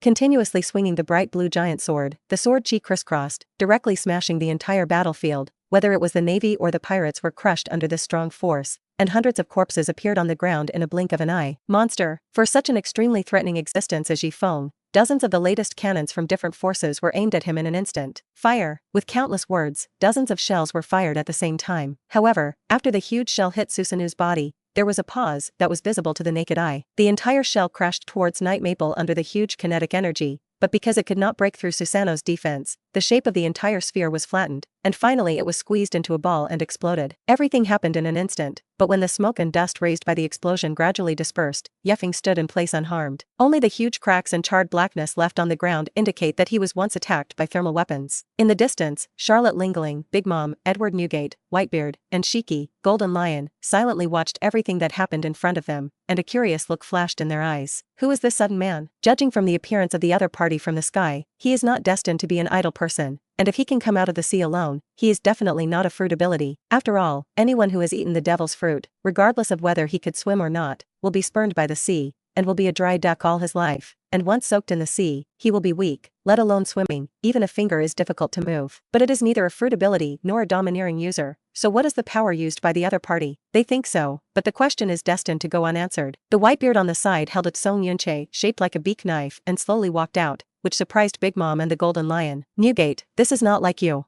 Continuously swinging the bright blue giant sword, the sword chi crisscrossed, directly smashing the entire battlefield. Whether it was the navy or the pirates were crushed under this strong force, and hundreds of corpses appeared on the ground in a blink of an eye. Monster! For such an extremely threatening existence as Ye Feng, dozens of the latest cannons from different forces were aimed at him in an instant. Fire! With countless words, dozens of shells were fired at the same time. However, after the huge shell hit Susanoo's body, there was a pause that was visible to the naked eye. The entire shell crashed towards Night Maple under the huge kinetic energy, but because it could not break through Susanoo's defense, the shape of the entire sphere was flattened, and finally it was squeezed into a ball and exploded. Everything happened in an instant, but when the smoke and dust raised by the explosion gradually dispersed, Ye Feng stood in place unharmed. Only the huge cracks and charred blackness left on the ground indicate that he was once attacked by thermal weapons. In the distance, Charlotte Lingling, Big Mom, Edward Newgate, Whitebeard, and Shiki, Golden Lion, silently watched everything that happened in front of them, and a curious look flashed in their eyes. Who is this sudden man? Judging from the appearance of the other party from the sky, he is not destined to be an idle person, and if he can come out of the sea alone, he is definitely not a fruit ability. After all, anyone who has eaten the devil's fruit, regardless of whether he could swim or not, will be spurned by the sea, and will be a dry duck all his life, and once soaked in the sea, he will be weak, let alone swimming. Even a finger is difficult to move. But it is neither a fruit ability nor a domineering user, so what is the power used by the other party? They think so, but the question is destined to go unanswered. The Whitebeard on the side held a Song Yunche shaped like a beak knife and slowly walked out, which surprised Big Mom and the Golden Lion. Newgate, this is not like you.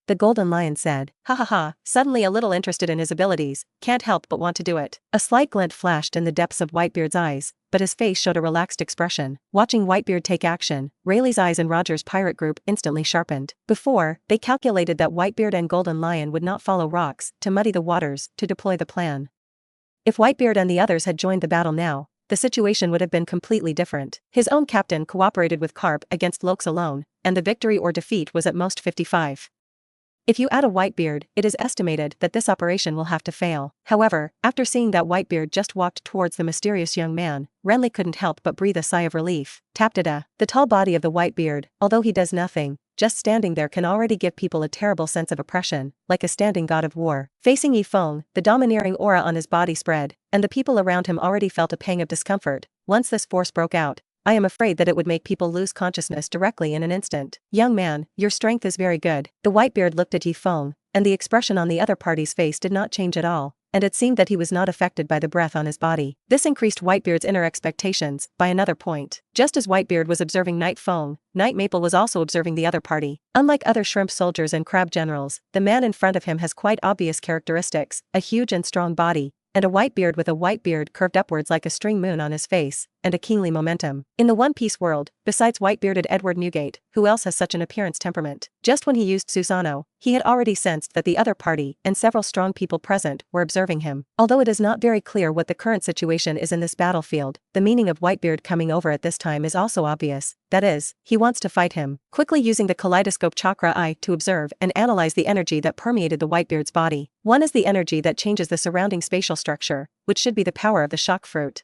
The Golden Lion said, ha ha ha, suddenly a little interested in his abilities, can't help but want to do it. A slight glint flashed in the depths of Whitebeard's eyes, but his face showed a relaxed expression. Watching Whitebeard take action, Rayleigh's eyes and Roger's pirate group instantly sharpened. Before, they calculated that Whitebeard and Golden Lion would not follow rocks to muddy the waters to deploy the plan. If Whitebeard and the others had joined the battle now, the situation would have been completely different. His own captain cooperated with Carp against Lokes alone, and the victory or defeat was at most 55. If you add a Whitebeard, it is estimated that this operation will have to fail. However, after seeing that Whitebeard just walked towards the mysterious young man, Renly couldn't help but breathe a sigh of relief. Taptada. The tall body of the Whitebeard, although he does nothing, just standing there can already give people a terrible sense of oppression, like a standing god of war. Facing Ye Feng, the domineering aura on his body spread, and the people around him already felt a pang of discomfort. Once this force broke out, I am afraid that it would make people lose consciousness directly in an instant. Young man, your strength is very good. The Whitebeard looked at Ye Feng, and the expression on the other party's face did not change at all, and it seemed that he was not affected by the breath on his body. This increased Whitebeard's inner expectations by another point. Just as Whitebeard was observing Night Feng, Night Maple was also observing the other party. Unlike other shrimp soldiers and crab generals, the man in front of him has quite obvious characteristics, a huge and strong body, and a white beard with a white beard curved upwards like a string moon on his face, and a kingly momentum. In the One Piece world, besides white-bearded Edward Newgate, who else has such an appearance temperament? Just when he used Susanoo, he had already sensed that the other party and several strong people present were observing him. Although it is not very clear what the current situation is in this battlefield, the meaning of Whitebeard coming over at this time is also obvious. That is, he wants to fight him. Quickly using the kaleidoscope chakra eye to observe and analyze the energy that permeated the Whitebeard's body. One is the energy that changes the surrounding spatial structure, which should be the power of the shock fruit.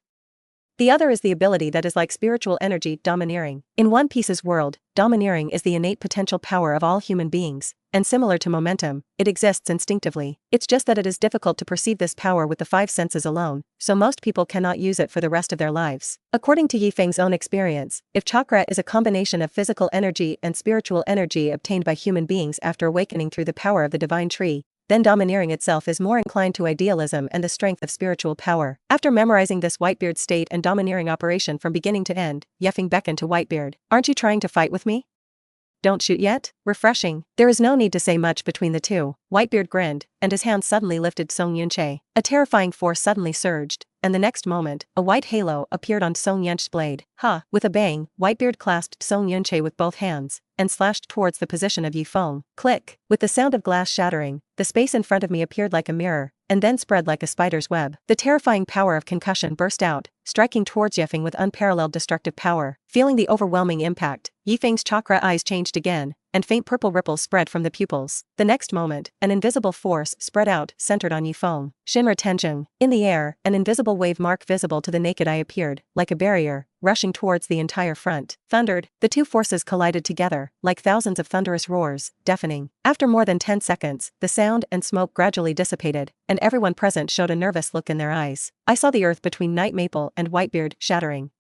The other is the ability that is like spiritual energy, domineering. In One Piece's world, domineering is the innate potential power of all human beings, and similar to momentum, it exists instinctively. It's just that it is difficult to perceive this power with the five senses alone, so most people cannot use it for the rest of their lives. According to Ye Feng's own experience, if chakra is a combination of physical energy and spiritual energy obtained by human beings after awakening through the power of the divine tree, then domineering itself is more inclined to idealism and the strength of spiritual power. After memorizing this Whitebeard state and domineering operation from beginning to end, Ye Feng beckoned to Whitebeard. "Aren't you trying to fight with me? Don't shoot yet?" Refreshing. There is no need to say much between the two. Whitebeard grinned, and his hand suddenly lifted Song Yunche. A terrifying force suddenly surged, and the next moment, a white halo appeared on Song Yunche's blade. Ha! With a bang, Whitebeard clasped Song Yunche with both hands, and slashed towards the position of Ye Feng. Click! With the sound of glass shattering, the space in front of me appeared like a mirror, and then spread like a spider's web. The terrifying power of concussion burst out, striking towards Ye Feng with unparalleled destructive power. Feeling the overwhelming impact, Ye Feng's chakra eyes changed again, and faint purple ripples spread from the pupils. The next moment, an invisible force spread out, centered on Ye Feng. Shinra Tenjing. In the air, an invisible wave mark visible to the naked eye appeared, like a barrier, rushing towards the entire front. Thundered, the two forces collided together, like thousands of thunderous roars, deafening. After more than 10 seconds, the sound and smoke gradually dissipated, and everyone present showed a nervous look in their eyes. I saw the earth between Night Maple and Whitebeard shattering.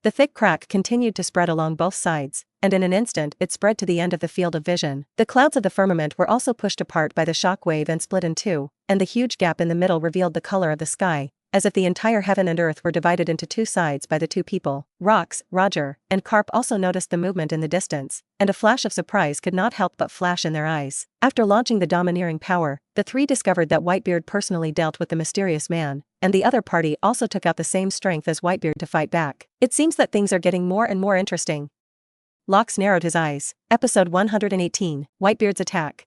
The thick crack continued to spread along both sides, and in an instant it spread to the end of the field of vision. The clouds of the firmament were also pushed apart by the shock wave and split in two, and the huge gap in the middle revealed the color of the sky, as if the entire heaven and earth were divided into two sides by the two people. Rox, Roger, and Carp also noticed the movement in the distance, and a flash of surprise could not help but flash in their eyes. After launching the domineering power, the three discovered that Whitebeard personally dealt with the mysterious man, and the other party also took out the same strength as Whitebeard to fight back. It seems that things are getting more and more interesting. Lox narrowed his eyes. Episode 118, Whitebeard's attack.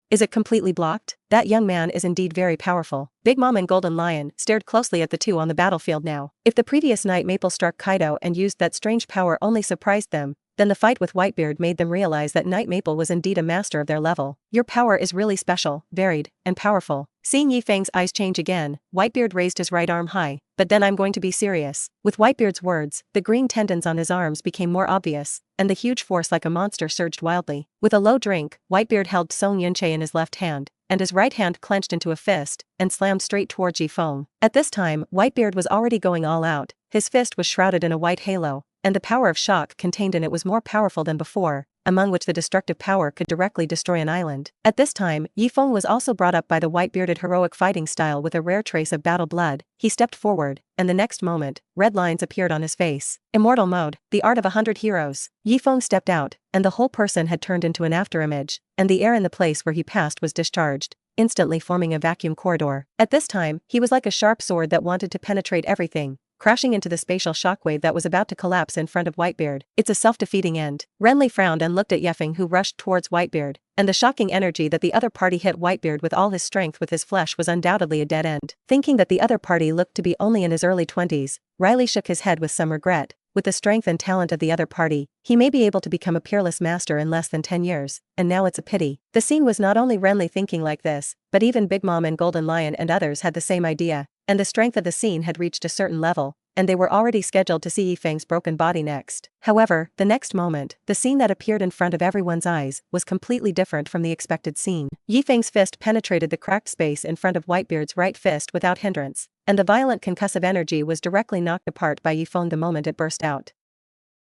Is it completely blocked? That young man is indeed very powerful. Big Mom and Golden Lion stared closely at the two on the battlefield now. If the previous night Maple struck Kaido and used that strange power only surprised them, then the fight with Whitebeard made them realize that Night Maple was indeed a master of their level. Your power is really special, varied, and powerful. Seeing Ye Feng's eyes change again, Whitebeard raised his right arm high. But then I'm going to be serious. With Whitebeard's words, the green tendons on his arms became more obvious, and the huge force like a monster surged wildly. With a low drink, Whitebeard held Song Yunche in his left hand, and his right hand clenched into a fist, and slammed straight towards Ye Feng. At this time, Whitebeard was already going all out. His fist was shrouded in a white halo, and the power of shock contained in it was more powerful than before, among which the destructive power could directly destroy an island. At this time, Ye Feng was also brought up by the white-bearded heroic fighting style with a rare trace of battle blood. He stepped forward, and the next moment, red lines appeared on his face. Immortal mode, the art of 100 heroes. Ye Feng stepped out, and the whole person had turned into an afterimage, and the air in the place where he passed was discharged, instantly forming a vacuum corridor. At this time, he was like a sharp sword that wanted to penetrate everything, crashing into the spatial shockwave that was about to collapse in front of Whitebeard. It's a self-defeating end. Renly frowned and looked at Ye Feng, who rushed towards Whitebeard, and the shocking energy that the other party hit Whitebeard with all his strength with his flesh was undoubtedly a dead end. Thinking that the other party looked to be only in his early 20s, Riley shook his head with some regret. With the strength and talent of the other party, he may be able to become a peerless master in less than 10 years, and now it's a pity. The scene was not only Renly thinking like this, but even Big Mom and Golden Lion and others had the same idea, and the strength of the scene had reached a certain level, and they were already scheduled to see Ye Feng's broken body next. However, the next moment, the scene that appeared in front of everyone's eyes was completely different from the expected scene. Ye Feng's fist penetrated the cracked space in front of Whitebeard's right fist without hindrance, and the violent concussive energy was directly knocked apart by Ye Feng the moment it burst out.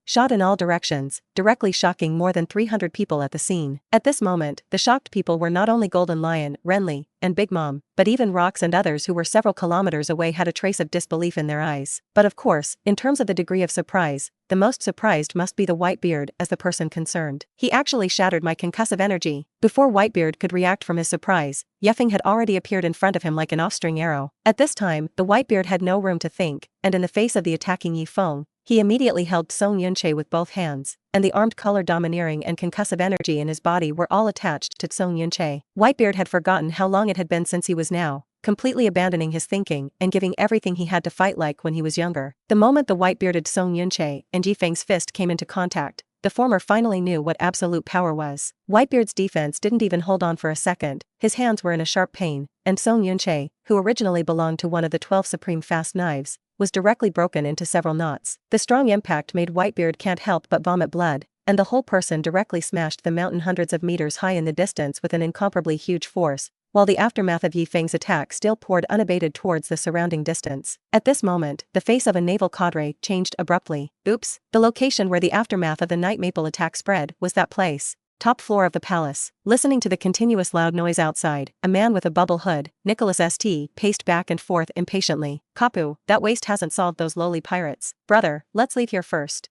Shot in all directions, directly shocking more than 300 people at the scene. At this moment, the shocked people were not only Golden Lion, Renly, and Big Mom, but even Rox and others who were several kilometers away had a trace of disbelief in their eyes. But of course, in terms of the degree of surprise, the most surprised must be the Whitebeard as the person concerned. He actually shattered my concussive energy. Before Whitebeard could react from his surprise, Ye Feng had already appeared in front of him like an offstring arrow. At this time, the Whitebeard had no room to think, and in the face of the attacking Ye Feng, he immediately held Song Yunche with both hands, and the armed color domineering and concussive energy in his body were all attached to Song Yunche. Whitebeard had forgotten how long it had been since he was now, completely abandoning his thinking and giving everything he had to fight like when he was younger. The moment the white-bearded Song Yunche and Ye Feng's fist came into contact, the former finally knew what absolute power was. Whitebeard's defense didn't even hold on for a second, his hands were in a sharp pain, and Song Yunche, who originally belonged to one of the 12 supreme fast knives, was directly broken into several knots. The strong impact made Whitebeard can't help but vomit blood, and the whole person directly smashed the mountain hundreds of meters high in the distance with an incomparably huge force, while the aftermath of Ye Feng's attack still poured unabated towards the surrounding distance. At this moment, the face of a naval cadre changed abruptly. Oops, the location where the aftermath of the Night Maple attack spread was that place. Top floor of the palace. Listening to the continuous loud noise outside, a man with a bubble hood, Nicholas St., paced back and forth impatiently. Kapu, that waste hasn't solved those lowly pirates. Brother, let's leave here first.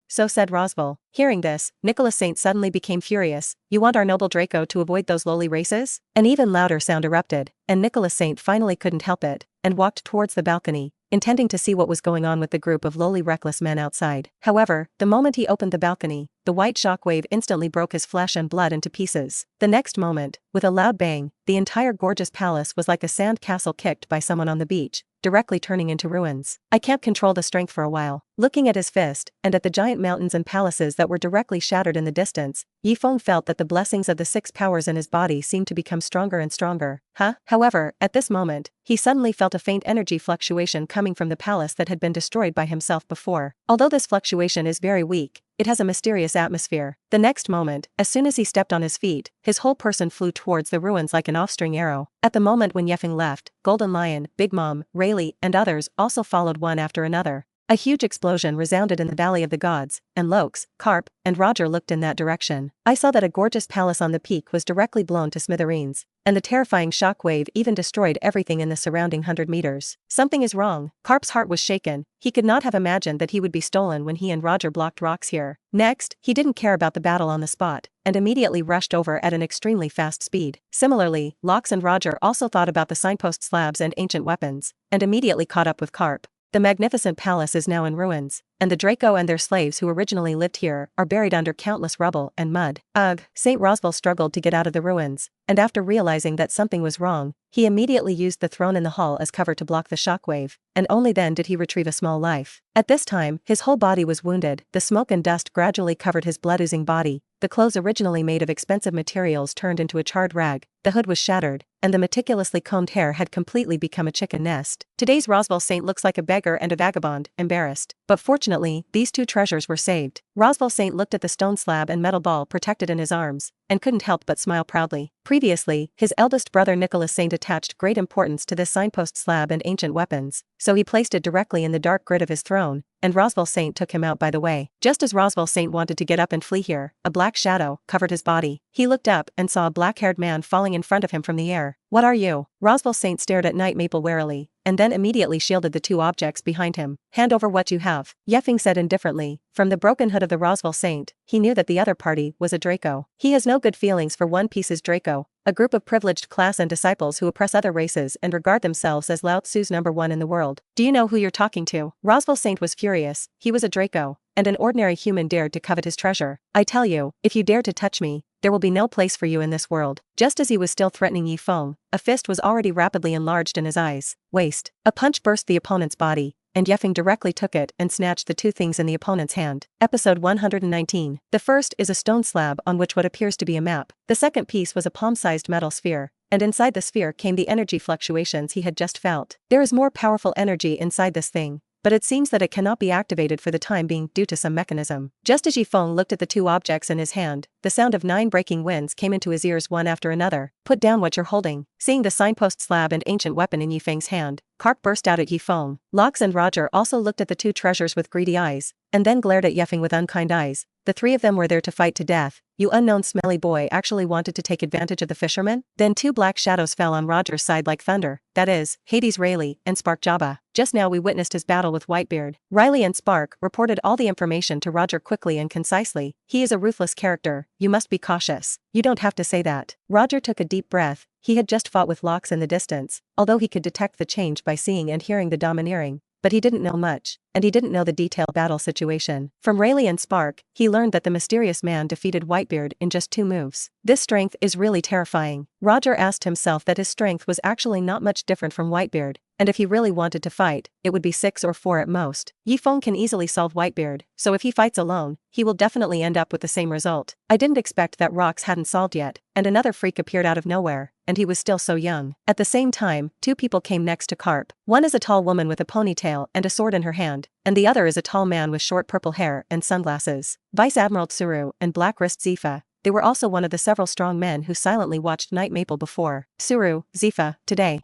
So said Rosval. Hearing this, Nicholas St. suddenly became furious. You want our noble Draco to avoid those lowly races? An even louder sound erupted, and Nicholas St. finally couldn't help it, and walked towards the balcony, intending to see what was going on with the group of lowly reckless men outside. However, the moment he opened the balcony, the white shockwave instantly broke his flesh and blood into pieces. The next moment, with a loud bang, the entire gorgeous palace was like a sand castle kicked by someone on the beach, directly turning into ruins. I can't control the strength for a while. Looking at his fist, and at the giant mountains and palaces that were directly shattered in the distance, Ye Feng felt that the blessings of the 6 powers in his body seemed to become stronger and stronger. However, at this moment, he suddenly felt a faint energy fluctuation coming from the palace that had been destroyed by himself before. Although this fluctuation is very weak, it has a mysterious atmosphere. The next moment, as soon as he stepped on his feet, his whole person flew towards the ruins like an off-string arrow. At the moment when Ye Feng left, Golden Lion, Big Mom, Rayleigh, and others also followed one after another. A huge explosion resounded in the Valley of the Gods, and Lokes, Carp, and Roger looked in that direction. I saw that a gorgeous palace on the peak was directly blown to smithereens, and the terrifying shockwave even destroyed everything in the surrounding 100 meters. Something is wrong. Carp's heart was shaken. He could not have imagined that he would be stolen when he and Roger blocked rocks here. Next, he didn't care about the battle on the spot, and immediately rushed over at an extremely fast speed. Similarly, Lokes and Roger also thought about the signpost slabs and ancient weapons, and immediately caught up with Carp. The magnificent palace is now in ruins, and the Draco and their slaves who originally lived here are buried under countless rubble and mud. Ugh! Saint Rosval struggled to get out of the ruins, and after realizing that something was wrong, he immediately used the throne in the hall as cover to block the shockwave, and only then did he retrieve a small life. At this time, his whole body was wounded, the smoke and dust gradually covered his blood-oozing body, the clothes originally made of expensive materials turned into a charred rag, the hood was shattered, and the meticulously combed hair had completely become a chicken nest. Today's Rosval Saint looks like a beggar and a vagabond, embarrassed. But fortunately, these 2 treasures were saved. Rosval Saint looked at the stone slab and metal ball protected in his arms, and couldn't help but smile proudly. Previously, his eldest brother Nicholas Saint attached great importance to this signpost slab and ancient weapons, so he placed it directly in the dark grid of his throne, and Rosval Saint took him out by the way. Just as Rosval Saint wanted to get up and flee here, a black shadow covered his body. He looked up and saw a black-haired man falling in front of him from the air. What are you? Rosval Saint stared at Night Maple warily, and then immediately shielded the 2 objects behind him. Hand over what you have, Ye Feng said indifferently. From the broken hood of the Rosval Saint, he knew that the other party was a Draco. He has no good feelings for One Piece's Draco, a group of privileged class and disciples who oppress other races and regard themselves as Lao Tzu's #1 in the world. Do you know who you're talking to? Rosval Saint was furious. He was a Draco, and an ordinary human dared to covet his treasure. I tell you, if you dare to touch me, there will be no place for you in this world. Just as he was still threatening Ye Feng, a fist was already rapidly enlarged in his eyes. Waist. A punch burst the opponent's body, and Ye Feng directly took it and snatched the 2 things in the opponent's hand. Episode 119. The first is a stone slab on which what appears to be a map. The second piece was a palm-sized metal sphere, and inside the sphere came the energy fluctuations he had just felt. There is more powerful energy inside this thing, but it seems that it cannot be activated for the time being due to some mechanism. Just as Ye Feng looked at the 2 objects in his hand, the sound of 9 breaking winds came into his ears one after another. Put down what you're holding. Seeing the signpost slab and ancient weapon in Ye Feng's hand, Carp burst out at Ye Feng. Lokes and Roger also looked at the 2 treasures with greedy eyes, and then glared at Ye Feng with unkind eyes. The 3 of them were there to fight to death. You unknown smelly boy actually wanted to take advantage of the fisherman? Then 2 black shadows fell on Roger's side like thunder, that is, Hades Rayleigh and Spark Jabba. Just now we witnessed his battle with Whitebeard. Riley and Spark reported all the information to Roger quickly and concisely. He is a ruthless character, you must be cautious. You don't have to say that. Roger took a deep breath. He had just fought with Lokes in the distance, although he could detect the change by seeing and hearing the domineering. But he didn't know much, and he didn't know the detailed battle situation. From Rayleigh and Spark, he learned that the mysterious man defeated Whitebeard in just 2 moves. This strength is really terrifying. Roger asked himself that his strength was actually not much different from Whitebeard, and if he really wanted to fight, it would be 6 or 4 at most. Ye Feng can easily solve Whitebeard, so if he fights alone, he will definitely end up with the same result. I didn't expect that rocks hadn't solved yet, and another freak appeared out of nowhere, and he was still so young. At the same time, 2 people came next to Carp. One is a tall woman with a ponytail and a sword in her hand, and the other is a tall man with short purple hair and sunglasses. Vice Admiral Tsuru and Black Wrist Zifa. They were also one of the several strong men who silently watched Night Maple before. Tsuru, Zifa, today.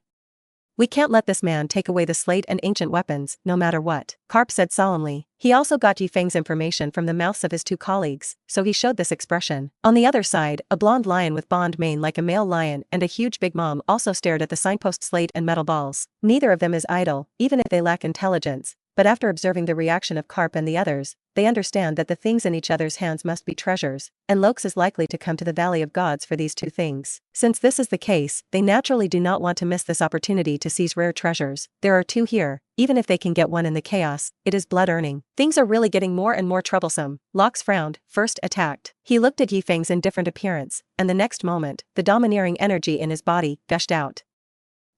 We can't let this man take away the slate and ancient weapons, no matter what, Carp said solemnly. He also got Ye Feng's information from the mouths of his 2 colleagues, so he showed this expression. On the other side, a blonde lion with bond mane like a male lion and a huge Big Mom also stared at the signpost slate and metal balls. Neither of them is idle, even if they lack intelligence, but after observing the reaction of Carp and the others, they understand that the things in each other's hands must be treasures, and Lokes is likely to come to the Valley of Gods for these 2 things. Since this is the case, they naturally do not want to miss this opportunity to seize rare treasures. There are 2 here, even if they can get one in the chaos, it is blood earning. Things are really getting more and more troublesome. Lokes frowned, first attacked. He looked at Ye Feng's indifferent appearance, and the next moment, the domineering energy in his body gushed out.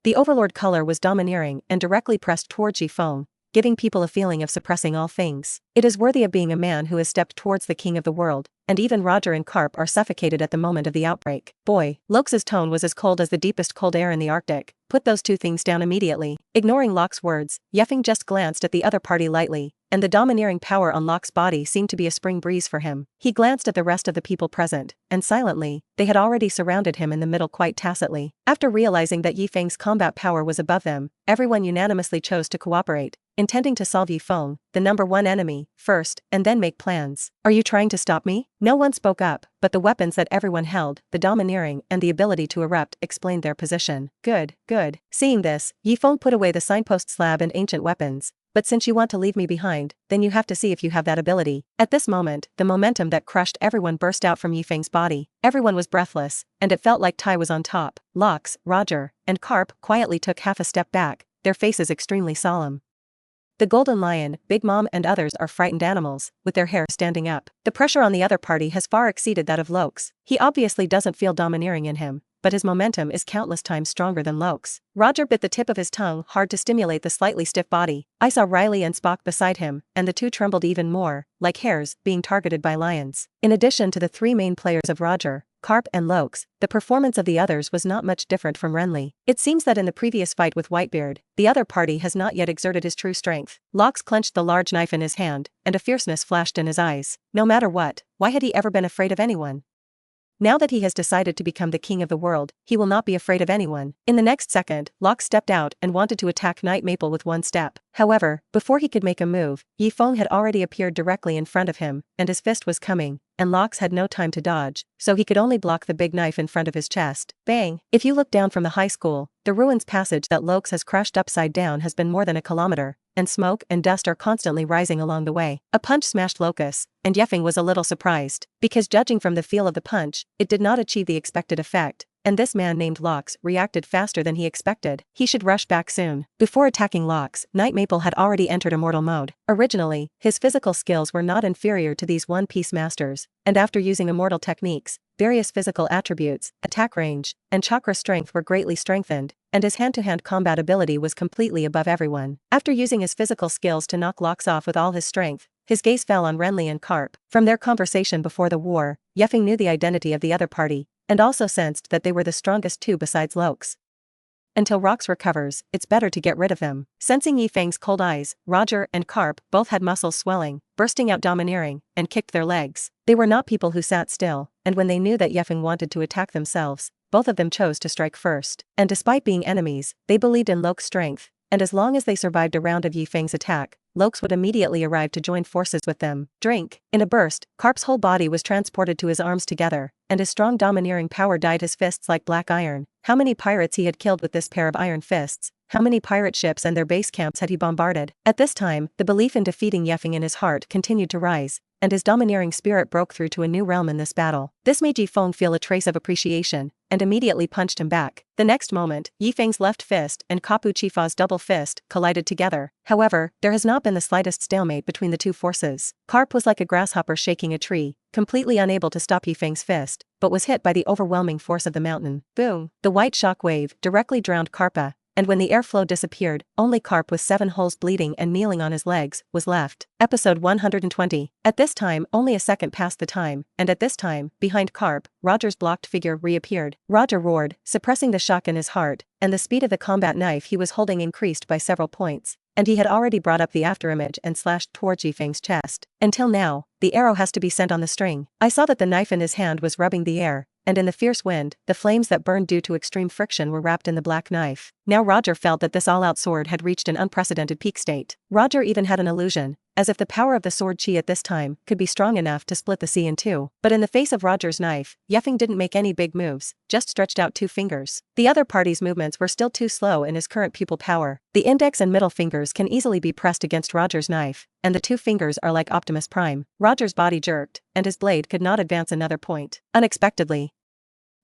The overlord color was domineering and directly pressed towards Ye Feng, giving people a feeling of suppressing all things. It is worthy of being a man who has stepped towards the king of the world, and even Roger and Carp are suffocated at the moment of the outbreak. Boy, Locke's tone was as cold as the deepest cold air in the Arctic. Put those two things down immediately. Ignoring Locke's words, Ye Feng just glanced at the other party lightly, and the domineering power on Locke's body seemed to be a spring breeze for him. He glanced at the rest of the people present, and silently, they had already surrounded him in the middle quite tacitly. After realizing that Ye Feng's combat power was above them, everyone unanimously chose to cooperate, intending to solve Ye Feng, the number one enemy, first, and then make plans. Are you trying to stop me? No one spoke up, but the weapons that everyone held, the domineering and the ability to erupt, explained their position. Good, good. Seeing this, Ye Feng put away the signpost slab and ancient weapons. But since you want to leave me behind, then you have to see if you have that ability. At this moment, the momentum that crushed everyone burst out from Ye Feng's body. Everyone was breathless, and it felt like Tai was on top. Locke, Roger, and Carp quietly took half a step back, their faces extremely solemn. The Golden Lion, Big Mom and others are frightened animals, with their hair standing up. The pressure on the other party has far exceeded that of Locke's. He obviously doesn't feel domineering in him, but his momentum is countless times stronger than Locke's. Roger bit the tip of his tongue hard to stimulate the slightly stiff body. I saw Riley and Spock beside him, and the two trembled even more, like hares being targeted by lions. In addition to the three main players of Roger, Carp and Locke's, the performance of the others was not much different from Renly. It seems that in the previous fight with Whitebeard, the other party has not yet exerted his true strength. Locke clenched the large knife in his hand, and a fierceness flashed in his eyes. No matter what, why had he ever been afraid of anyone? Now that he has decided to become the king of the world, he will not be afraid of anyone. In the next second, Locke stepped out and wanted to attack Knight Maple with one step. However, before he could make a move, Ye Feng had already appeared directly in front of him, and his fist was coming, and Locke had no time to dodge, so he could only block the big knife in front of his chest. Bang! If you look down from the high school, the ruins passage that Locke has crashed upside down has been more than a kilometer, and smoke and dust are constantly rising along the way. A punch smashed Locus, and Ye Feng was a little surprised, because judging from the feel of the punch, it did not achieve the expected effect. And this man named Locke reacted faster than he expected. He should rush back soon. Before attacking Locke, Knight Maple had already entered immortal mode. Originally, his physical skills were not inferior to these one-piece masters, and after using immortal techniques, various physical attributes, attack range, and chakra strength were greatly strengthened, and his hand-to-hand combat ability was completely above everyone. After using his physical skills to knock Locke off with all his strength, his gaze fell on Renly and Carp. From their conversation before the war, Ye Feng knew the identity of the other party, and also sensed that they were the strongest two besides Locke's. Until Rox recovers, it's better to get rid of them. Sensing Ye Feng's cold eyes, Roger and Carp both had muscles swelling, bursting out domineering, and kicked their legs. They were not people who sat still, and when they knew that Ye Feng wanted to attack themselves, both of them chose to strike first. And despite being enemies, they believed in Locke's strength, and as long as they survived a round of Ye Feng's attack, Locke would immediately arrive to join forces with them. Drink! In a burst, Carp's whole body was transported to his arms together, and his strong domineering power dyed his fists like black iron. How many pirates he had killed with this pair of iron fists? How many pirate ships and their base camps had he bombarded? At this time, the belief in defeating Ye Feng in his heart continued to rise, and his domineering spirit broke through to a new realm in this battle. This made Ye Feng feel a trace of appreciation, and immediately punched him back. The next moment, Ye Feng's left fist and Kapu Chifa's double fist collided together. However, there has not been the slightest stalemate between the two forces. Carp was like a grasshopper shaking a tree, completely unable to stop Ye Feng's fist, but was hit by the overwhelming force of the mountain. Boom! The white shock wave directly drowned Karpa, and when the airflow disappeared, only Carp with 7 holes bleeding and kneeling on his legs was left. Episode 120. At this time, only a second passed the time, and at this time, behind Carp, Roger's blocked figure reappeared. Roger roared, suppressing the shock in his heart, and the speed of the combat knife he was holding increased by several points, and he had already brought up the afterimage and slashed towards Ye Feng's chest. Until now, the arrow has to be sent on the string. I saw that the knife in his hand was rubbing the air, and in the fierce wind, the flames that burned due to extreme friction were wrapped in the black knife. Now Roger felt that this all-out sword had reached an unprecedented peak state. Roger even had an illusion, as if the power of the sword chi at this time could be strong enough to split the sea in two. But in the face of Roger's knife, Ye Feng didn't make any big moves, just stretched out 2 fingers. The other party's movements were still too slow in his current pupil power. The index and middle fingers can easily be pressed against Roger's knife, and the 2 fingers are like Optimus Prime. Roger's body jerked, and his blade could not advance another point. Unexpectedly,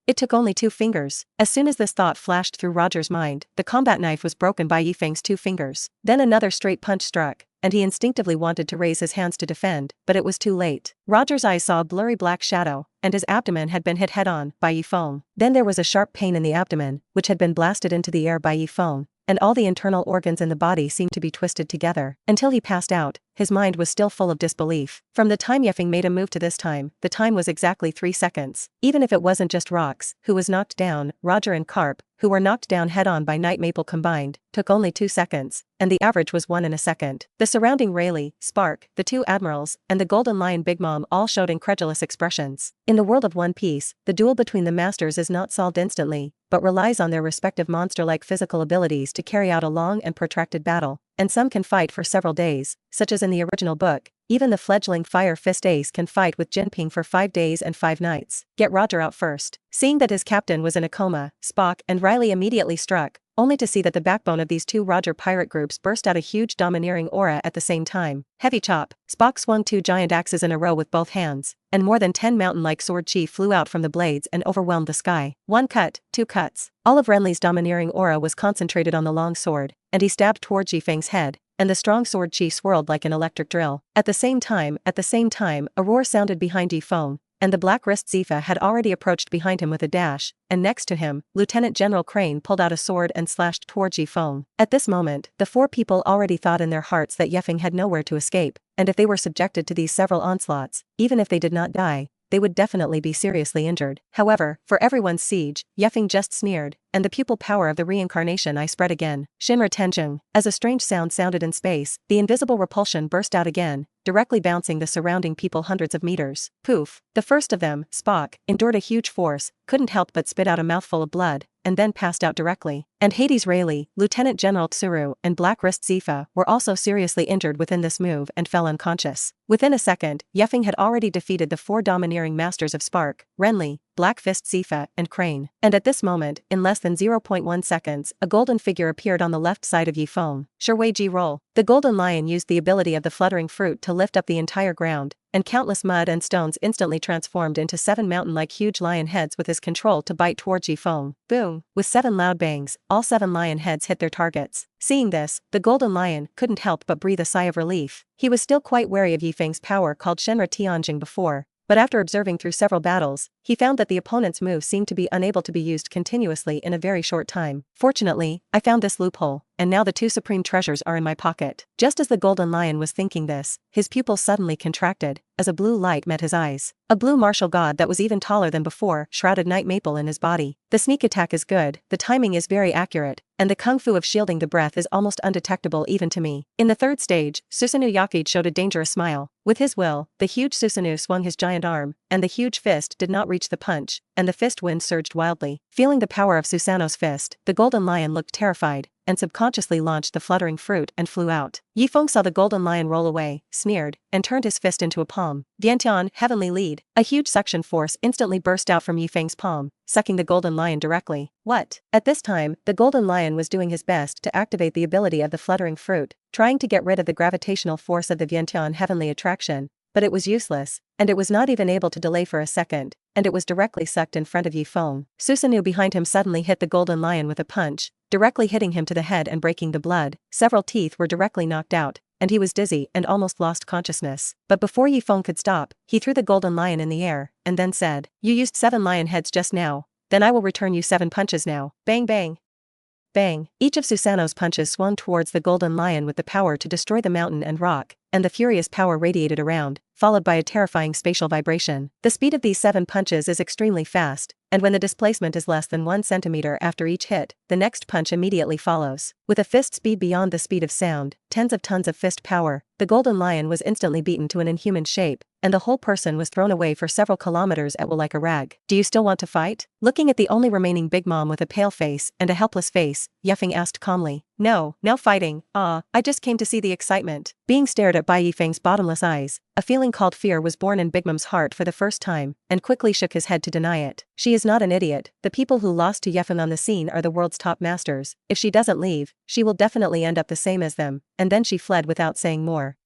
it took only 2 fingers. As soon as this thought flashed through Roger's mind, the combat knife was broken by Ye Feng's 2 fingers. Then another straight punch struck, and he instinctively wanted to raise his hands to defend, but it was too late. Roger's eyes saw a blurry black shadow, and his abdomen had been hit head-on by Ye Feng. Then there was a sharp pain in the abdomen, which had been blasted into the air by Ye Feng, and all the internal organs in the body seemed to be twisted together. Until he passed out, his mind was still full of disbelief. From the time Ye Feng made a move to this time, the time was exactly 3 seconds. Even if it wasn't just Rocks, who was knocked down, Roger and Carp, who were knocked down head-on by Night Maple combined, took only 2 seconds, and the average was 1 in a second. The surrounding Rayleigh, Spark, the 2 admirals, and the Golden Lion Big Mom all showed incredulous expressions. In the world of One Piece, the duel between the masters is not solved instantly, but relies on their respective monster-like physical abilities to carry out a long and protracted battle, and some can fight for several days, such as in the original book. Even the fledgling Fire Fist Ace can fight with Jinping for 5 days and 5 nights. Get Roger out first. Seeing that his captain was in a coma, Spock and Riley immediately struck, only to see that the backbone of these 2 Roger pirate groups burst out a huge domineering aura at the same time. Heavy chop. Spock swung 2 giant axes in a row with both hands, and more than 10 mountain-like sword chi flew out from the blades and overwhelmed the sky. 1 cut, 2 cuts. All of Renly's domineering aura was concentrated on the long sword, and he stabbed towards Ye Feng's head, and the strong sword chi swirled like an electric drill. At the same time, a roar sounded behind Ye Feng, and the Black Wrist Zifa had already approached behind him with a dash, and next to him, Lieutenant General Crane pulled out a sword and slashed towards Ye Feng. At this moment, the 4 people already thought in their hearts that Ye Feng had nowhere to escape, and if they were subjected to these several onslaughts, even if they did not die, they would definitely be seriously injured. However, for everyone's siege, Ye Feng just sneered, and the pupil power of the reincarnation eye spread again. Shinra Tenjung. As a strange sound sounded in space, the invisible repulsion burst out again, directly bouncing the surrounding people hundreds of meters. Poof. The first of them, Spock, endured a huge force, couldn't help but spit out a mouthful of blood, and then passed out directly. And Hades Rayleigh, Lieutenant General Tsuru, and Black Wrist Zifa were also seriously injured within this move and fell unconscious. Within a second, Ye Feng had already defeated the 4 domineering masters of Spark, Renly, Black Fist Zifa, and Crane. And at this moment, in less than 0.1 seconds, a golden figure appeared on the left side of Ye Feng. Sherwei Ji roll. The Golden Lion used the ability of the fluttering fruit to lift up the entire ground, and countless mud and stones instantly transformed into 7 mountain-like huge lion heads with his control to bite towards Ye Feng. Boom! With 7 loud bangs, all 7 lion heads hit their targets. Seeing this, the Golden Lion couldn't help but breathe a sigh of relief. He was still quite wary of Ye Feng's power called Shenra Tianjing before, but after observing through several battles, he found that the opponent's move seemed to be unable to be used continuously in a very short time. Fortunately, I found this loophole, and now the 2 supreme treasures are in my pocket. Just as the Golden Lion was thinking this, his pupils suddenly contracted, as a blue light met his eyes. A blue martial god that was even taller than before shrouded Night Maple in his body. The sneak attack is good, the timing is very accurate, and the kung fu of shielding the breath is almost undetectable even to me. In the 3rd stage, Susanoo Yakid showed a dangerous smile. With his will, the huge Susanoo swung his giant arm, and the huge fist did not reach the punch, and the fist wind surged wildly. Feeling the power of Susanoo's fist, the Golden Lion looked terrified, and subconsciously launched the fluttering fruit and flew out. Ye Feng saw the Golden Lion roll away, sneered, and turned his fist into a palm. Vientian, Heavenly Lead. A huge suction force instantly burst out from Ye Feng's palm, sucking the Golden Lion directly. What? At this time, the Golden Lion was doing his best to activate the ability of the fluttering fruit, trying to get rid of the gravitational force of the Vientian Heavenly Attraction, but it was useless, and it was not even able to delay for a second, and it was directly sucked in front of Ye Feng. Susanoo behind him suddenly hit the Golden Lion with a punch, directly hitting him to the head and breaking the blood. Several teeth were directly knocked out, and he was dizzy and almost lost consciousness. But before Ye Feng could stop, he threw the Golden Lion in the air, and then said, "You used 7 lion heads just now, then I will return you 7 punches now." Bang bang. Bang. Each of Susanoo's punches swung towards the Golden Lion with the power to destroy the mountain and rock, and the furious power radiated around, followed by a terrifying spatial vibration. The speed of these 7 punches is extremely fast, and when the displacement is less than 1 centimeter after each hit, the next punch immediately follows. With a fist speed beyond the speed of sound, tens of tons of fist power, the Golden Lion was instantly beaten to an inhuman shape, and the whole person was thrown away for several kilometers at will like a rag. Do you still want to fight? Looking at the only remaining Big Mom with a pale face and a helpless face, Ye Feng asked calmly. No fighting, I just came to see the excitement. Being stared at by Ye Feng's bottomless eyes, a feeling called fear was born in Big Mom's heart for the first time, and quickly shook his head to deny it. She is not an idiot. The people who lost to Ye Feng on the scene are the world's top masters. If she doesn't leave, she will definitely end up the same as them, and then she fled without saying more.